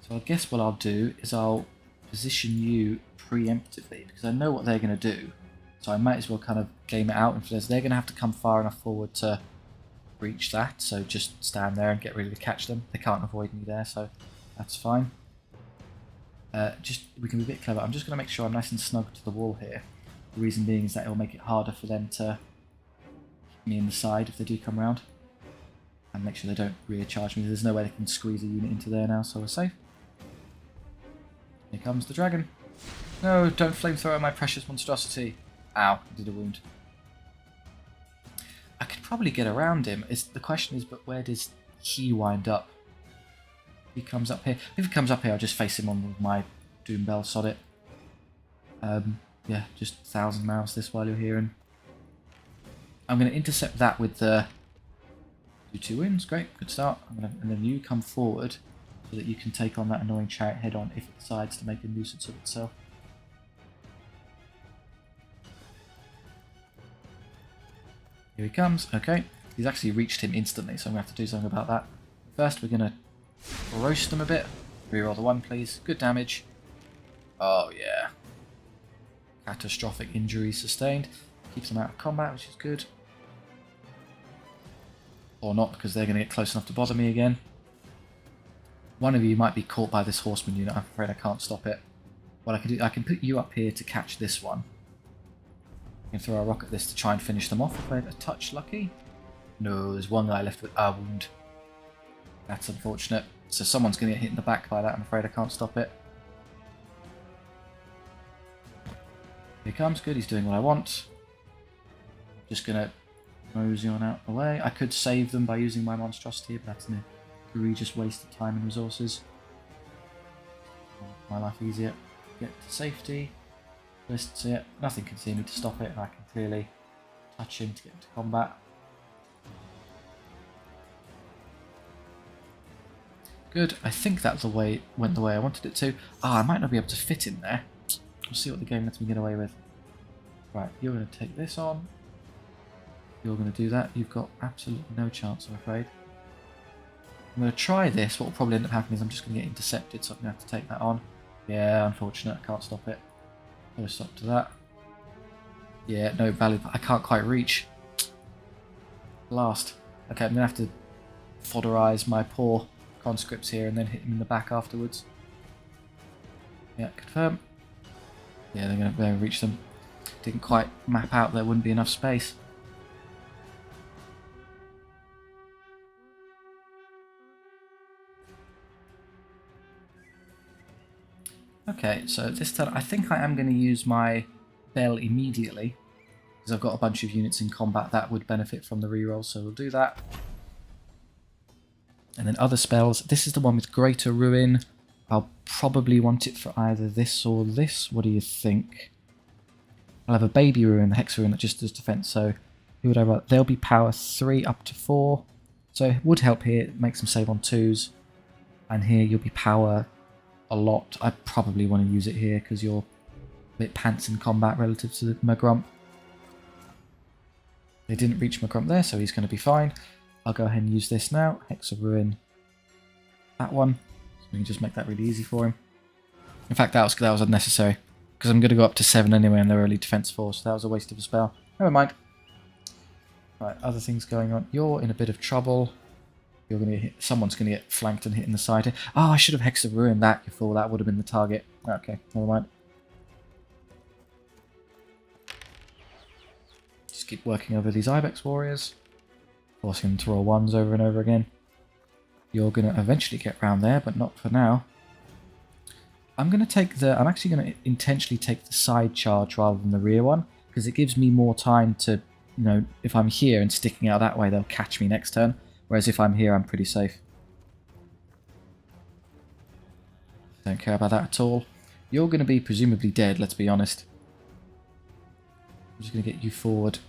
So I guess what I'll do is I'll position you preemptively because I know what they're going to do. So I might as well kind of game it out. And they're going to have to come far enough forward to reach that. So just stand there and get ready to catch them. They can't avoid me there, so that's fine. We can be a bit clever. I'm just going to make sure I'm nice and snug to the wall here. The reason being is that it will make it harder for them to hit me in the side if they do come around. And make sure they don't rear charge me. There's no way they can squeeze a unit into there now, so we're safe. Here comes the dragon. No, don't flamethrower my precious monstrosity. Ow, I did a wound. I could probably get around him. The question is, but where does he wind up? He comes up here. If he comes up here, I'll just face him on with my Doom Bell, sod it. Yeah, just 1,000 mouths this while you're here. And I'm going to intercept that with the... Do 2 wins, great, good start. And then you come forward so that you can take on that annoying chariot head on if it decides to make a nuisance of itself. Here he comes, okay. He's actually reached him instantly, so I'm going to have to do something about that. First, we're going to roast them a bit. Reroll the 1, please. Good damage. Oh, yeah. Catastrophic injuries sustained. Keeps them out of combat, which is good. Or not, because they're going to get close enough to bother me again. One of you might be caught by this horseman unit. I'm afraid I can't stop it. What I can do, I can put you up here to catch this one. I can throw a rock at this to try and finish them off if I'm a touch lucky. No, there's one guy left with a wound. That's unfortunate. So someone's going to get hit in the back by that. I'm afraid I can't stop it. Here he comes. Good, he's doing what I want. Just going to mosey on out the way. I could save them by using my monstrosity, but that's an egregious waste of time and resources. My life easier. Get to safety. Lists it. Nothing can see me to stop it, and I can clearly touch him to get into combat. Good. I think that went the way I wanted it to. Ah, I might not be able to fit in there. We'll see what the game lets me get away with. Right, you're going to take this on. You're going to do that. You've got absolutely no chance, I'm afraid. I'm going to try this. What will probably end up happening is I'm just going to get intercepted, so I'm going to have to take that on. Yeah, unfortunate. I can't stop it. No stop to that. Yeah, no valid. I can't quite reach. Last. Okay, I'm going to have to fodderize my poor conscripts here and then hit them in the back afterwards. Yeah, confirm. Yeah, they're going to reach them. Didn't quite map out, there wouldn't be enough space. Okay, so this turn I think I am going to use my bell immediately, because I've got a bunch of units in combat that would benefit from the reroll, so we'll do that. And then other spells, this is the one with Greater Ruin. I'll probably want it for either this or this. What do you think? I'll have a Baby Ruin, the Hex Ruin that just does defense, so who would I rather? They'll be power 3 up to 4, so it would help here, it makes them save on 2s. And here you'll be power a lot. I probably want to use it here because you're a bit pants in combat relative to the Magrump. They didn't reach Magrump there, so he's going to be fine. I'll go ahead and use this now. Hex of Ruin. That one. So we can just make that really easy for him. In fact, that was unnecessary, because I'm going to go up to 7 anyway and they're only defense 4, so that was a waste of a spell. Never mind. Right, other things going on. You're in a bit of trouble. You're going to get hit. Someone's going to get flanked and hit in the side here. Oh, I should have Hex of Ruin that, you fool. That would have been the target. Okay, never mind. Just keep working over these Ibex warriors. Forcing them to roll 1s over and over again. You're going to eventually get round there, but not for now. I'm actually going to intentionally take the side charge rather than the rear one, because it gives me more time to, you know, if I'm here and sticking out that way, they'll catch me next turn. Whereas if I'm here, I'm pretty safe. Don't care about that at all. You're going to be presumably dead, let's be honest. I'm just going to get you forward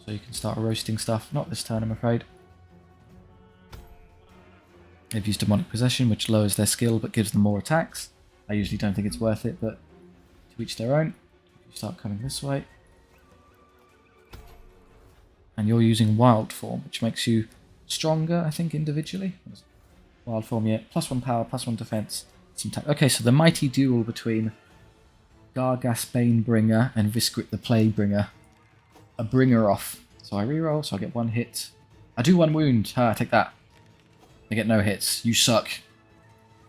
so you can start roasting stuff. Not this turn, I'm afraid. They've used Demonic Possession, which lowers their skill but gives them more attacks. I usually don't think it's worth it, but to each their own. You start coming this way. And you're using Wild Form, which makes you stronger, I think, individually. Wild Form, yeah. +1 power, +1 defense. Okay, so the mighty duel between Gargas Banebringer and Viscrit the Plaguebringer. A bringer off. So I reroll, so I get 1 hit. I do 1 wound. Ah, take that. I get no hits. You suck.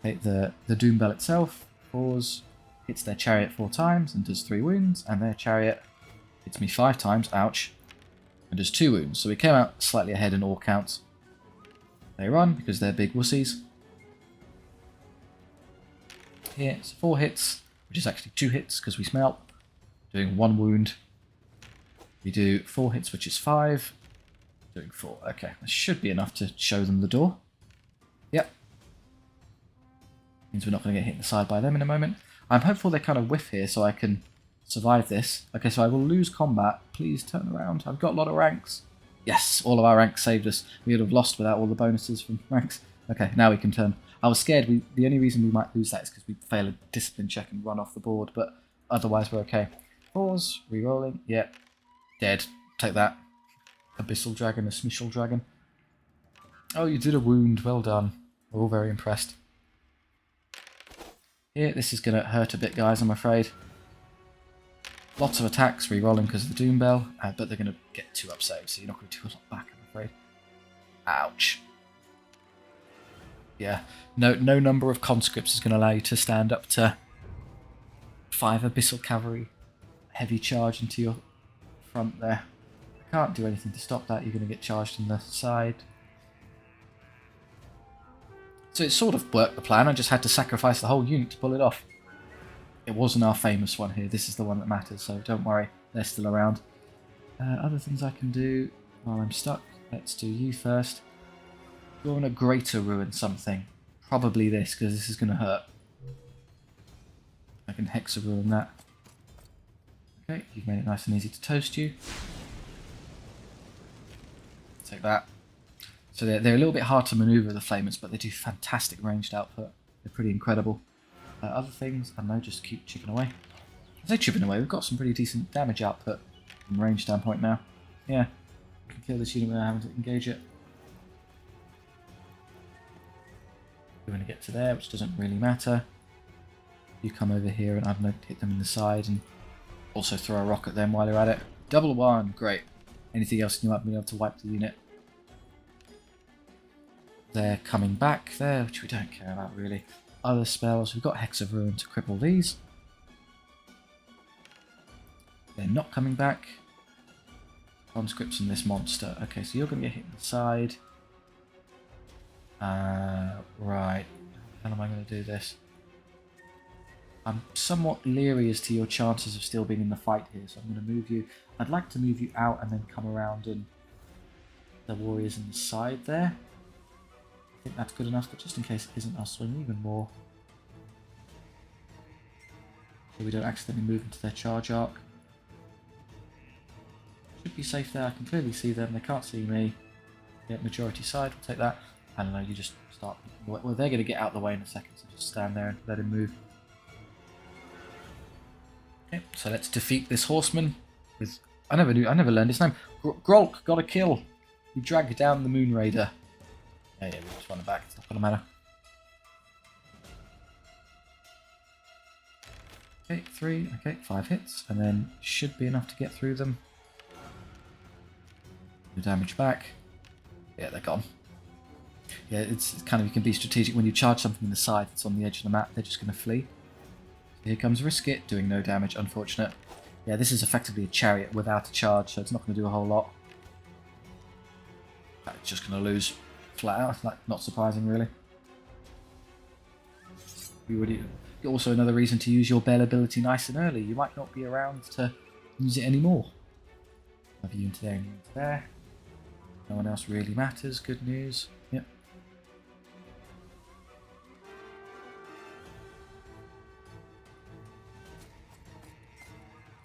Take the Doom Bell itself. Pause. Hits their chariot 4 times and does 3 wounds. And their chariot hits me 5 times. Ouch. And does 2 wounds. So we came out slightly ahead in all counts. They run because they're big wussies. Here it's 4 hits, which is actually 2 hits because we smelt. Doing 1 wound. We do 4 hits, which is 5. Doing 4. Okay, that should be enough to show them the door. Yep. Means we're not going to get hit in the side by them in a moment. I'm hopeful they kind of whiff here so I can survive this. Okay, so I will lose combat. Please turn around. I've got a lot of ranks. Yes, all of our ranks saved us. We would have lost without all the bonuses from ranks. Okay, now we can turn. I was scared. The only reason we might lose that is because we fail a discipline check and run off the board, but otherwise we're okay. Pause, re-rolling. Yep. Dead. Take that. Abyssal Dragon, a Smishal Dragon. Oh, you did a wound. Well done. We're all very impressed. Here, this is going to hurt a bit, guys, I'm afraid. Lots of attacks, re-rolling because of the Doom Bell, but they're going to get 2 up saves, so you're not going to do a lot back, I'm afraid. Ouch. Yeah, no number of conscripts is going to allow you to stand up to 5 Abyssal Cavalry heavy charge into your front there. I can't do anything to stop that. You're going to get charged in the side. So it sort of worked the plan. I just had to sacrifice the whole unit to pull it off. It wasn't our famous one here. This is the one that matters, so don't worry. They're still around. Other things I can do while I'm stuck. Let's do you first. You're in a Greater Ruin something. Probably this, because this is going to hurt. I can Hex Ruin that. Okay, you've made it nice and easy to toast you. Take that. So they're a little bit hard to maneuver, the flamers, but they do fantastic ranged output. They're pretty incredible. Other things, I don't know, just keep chipping away. I say chipping away, we've got some pretty decent damage output from a range standpoint now. Yeah, we can kill this unit without having to engage it. We're going to get to there, which doesn't really matter. You come over here and I don't know, hit them in the side and also throw a rock at them while you're at it. Double one, great. Anything else you might be able to wipe the unit. They're coming back there, which we don't care about really. Other spells, we've got Hex of Ruin to cripple these. They're not coming back. Conscripts and this monster. Okay, so you're going to get hit in the side. Right. How am I going to do this? I'm somewhat leery as to your chances of still being in the fight here, so I'm going to move you. I'd like to move you out and then come around and the warriors in the side there. I think that's good enough, but just in case it isn't, I'll swing even more. So we don't accidentally move into their charge arc. Should be safe there, I can clearly see them, they can't see me. Yeah, majority side, we'll take that. I don't know, you just start... Well, they're going to get out of the way in a second, so just stand there and let him move. Okay, so let's defeat this horseman with... I never learned his name. Grolk got a kill. He dragged down the Moon Raider. Yeah, we just run it back, it's not going to matter. Okay, 3, okay, 5 hits, and then should be enough to get through them. The damage back. Yeah, they're gone. Yeah, it's kind of, you can be strategic when you charge something in the side that's on the edge of the map, they're just going to flee. Here comes Risk It, doing no damage, unfortunate. Yeah, this is effectively a chariot without a charge, so it's not going to do a whole lot. It's just going to lose flat out, like, not surprising really. Also another reason to use your Bell ability nice and early, you might not be around to use it anymore. Have you into there and you into there. No one else really matters, good news. Yep.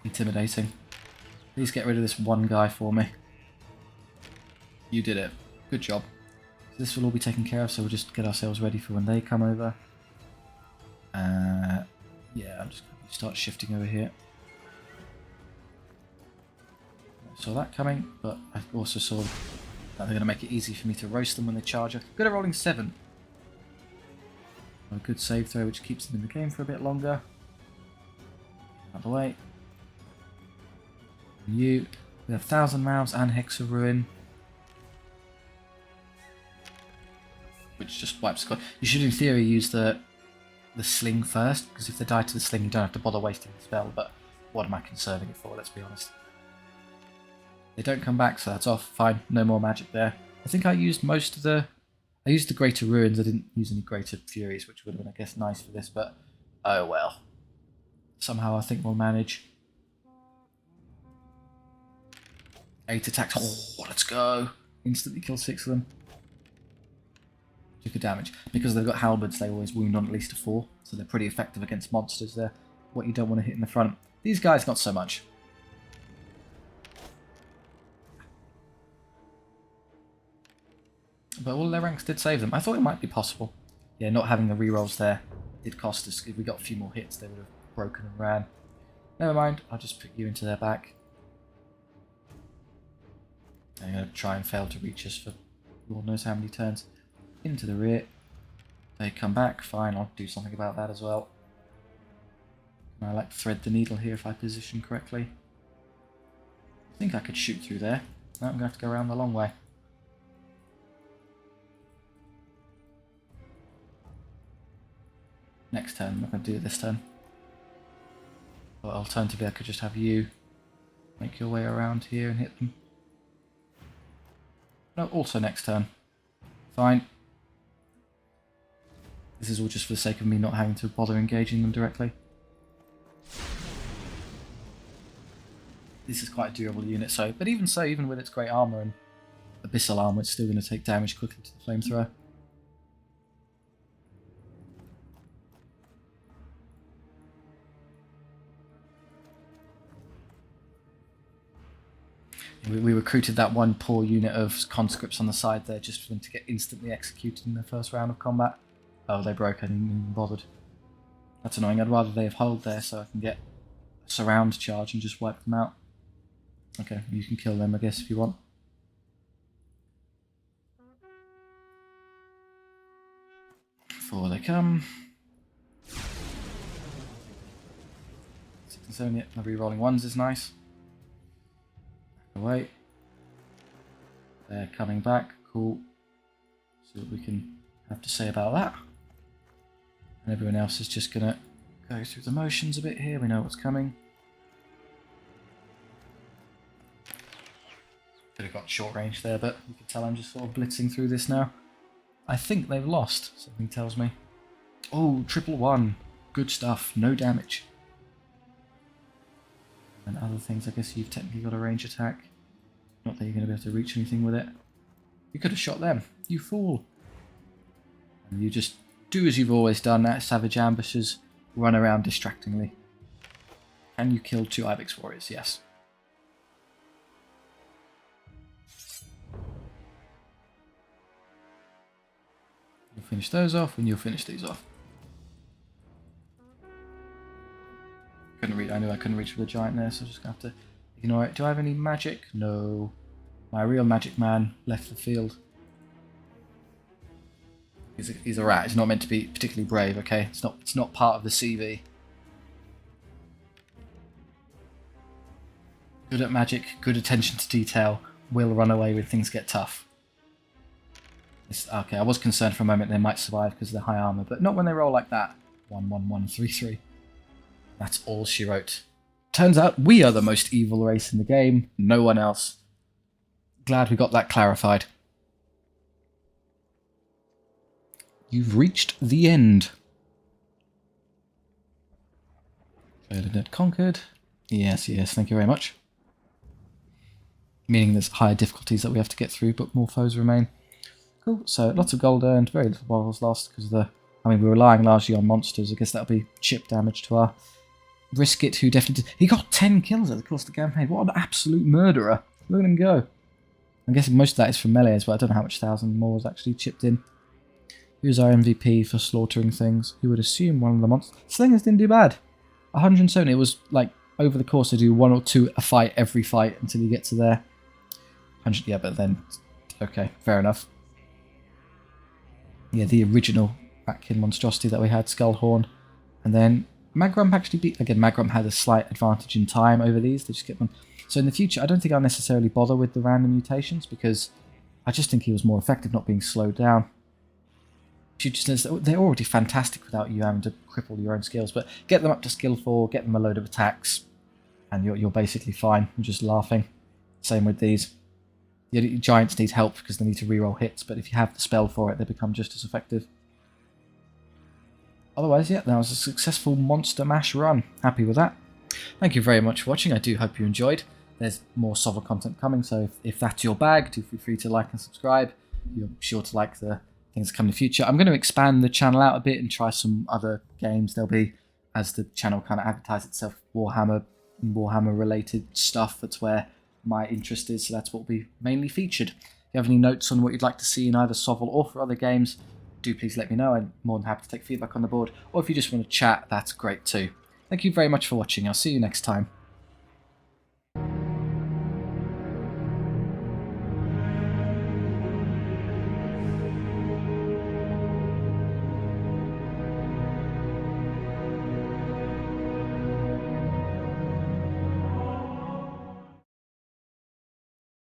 Intimidating. Please get rid of this one guy for me. You did it. Good job. So this will all be taken care of, so we'll just get ourselves ready for when they come over. Yeah, I'm just going to start shifting over here. I saw that coming, but I also saw that they're going to make it easy for me to roast them when they charge. Good at rolling 7. A good save throw, which keeps them in the game for a bit longer. Out of the way. You, we have 1,000 Mouths and Hex of Ruin, which just wipes the squad. You should, in theory, use the sling first, because if they die to the sling, you don't have to bother wasting the spell. But what am I conserving it for? Let's be honest. They don't come back, so that's off. Fine, no more magic there. I think I used most of the... I used the Greater Ruins. I didn't use any Greater Furies, which would have been, I guess, nice for this. But oh well. Somehow I think we'll manage. 8 attacks. Oh, let's go. Instantly kill 6 of them. Took a damage. Because they've got halberds, they always wound on at least a 4. So they're pretty effective against monsters. They're what you don't want to hit in the front. These guys, not so much. But all their ranks did save them. I thought it might be possible. Yeah, not having the rerolls there did cost us. If we got a few more hits, they would have broken and ran. Never mind, I'll just put you into their back. I'm going to try and fail to reach us for Lord knows how many turns. Into the rear. They come back, fine, I'll do something about that as well. I like to thread the needle here if I position correctly. I think I could shoot through there. No, I'm going to have to go around the long way. Next turn, I'm not going to do it this turn. But alternatively I could just have you make your way around here and hit them. No, also next turn. Fine. This is all just for the sake of me not having to bother engaging them directly. This is quite a durable unit, so, but even so, even with its great armour and abyssal armour, it's still going to take damage quickly to the flamethrower. We recruited that one poor unit of conscripts on the side there just for them to get instantly executed in the first round of combat. Oh, they broke. I didn't even bothered. That's annoying. I'd rather they have hold there so I can get a surround charge and just wipe them out. Okay, you can kill them, I guess, if you want. Before they come. 6 and 7, yeah, the re-rolling ones is nice. Away. They're coming back. Cool. See what we can have to say about that. And everyone else is just going to go through the motions a bit here. We know what's coming. Could have got short range there, but you can tell I'm just sort of blitzing through this now. I think they've lost, something tells me. Oh, 111. Good stuff. No damage. And other things, I guess you've technically got a range attack. Not that you're going to be able to reach anything with it. You could have shot them. You fool. And you just do as you've always done at savage ambushes. Run around distractingly. Can you kill 2 Ibex warriors? Yes. You'll finish those off and you'll finish these off. Couldn't reach. I knew I couldn't reach with the giant there, so I'm just going to have to ignore it. Do I have any magic? No. My real magic man left the field. He's a rat. He's not meant to be particularly brave, okay? It's not part of the CV. Good at magic, good attention to detail, will run away when things get tough. Okay, I was concerned for a moment they might survive because of their high armor, but not when they roll like that. 1, 1, 1, 3, 3. That's all she wrote. Turns out we are the most evil race in the game, no one else. Glad we got that clarified. You've reached the end. Dead conquered. Yes, yes, thank you very much. Meaning there's higher difficulties that we have to get through, but more foes remain. Cool, so lots of gold earned, very little battles lost, because we're relying largely on monsters. I guess that'll be chip damage to our Brisket, who definitely did. He got 10 kills over the course of the campaign. What an absolute murderer. Look at him go. I'm guessing most of that is from melee as well. I don't know how much 1,000 more was actually chipped in. Who's our MVP for slaughtering things? Who would assume one of the monsters? Slingers didn't do bad. 170. It was like over the course, they do 1 or 2 a fight every fight until you get to there. 100, yeah, but then, okay, fair enough. Yeah, the original Ratkin Monstrosity that we had, Skullhorn. And then Magrump actually beat, again, Magrump had a slight advantage in time over these. They just kept them. So in the future, I don't think I'll necessarily bother with the random mutations because I just think he was more effective not being slowed down. They're already fantastic without you having to cripple your own skills, but get them up to skill 4, get them a load of attacks, and you're basically fine. I'm just laughing. Same with these. The giants need help because they need to reroll hits, but if you have the spell for it, they become just as effective. Otherwise, yeah, that was a successful Monster Mash run. Happy with that. Thank you very much for watching. I do hope you enjoyed. There's more SOVL content coming, so if that's your bag, do feel free to like and subscribe. You're sure to like the things that come in the future. I'm going to expand the channel out a bit and try some other games. There'll be, as the channel kind of advertises itself, Warhammer related stuff. That's where my interest is, so that's what will be mainly featured. If you have any notes on what you'd like to see in either SOVL or for other games, do please let me know. I'm more than happy to take feedback on the board. Or if you just want to chat, that's great too. Thank you very much for watching. I'll see you next time.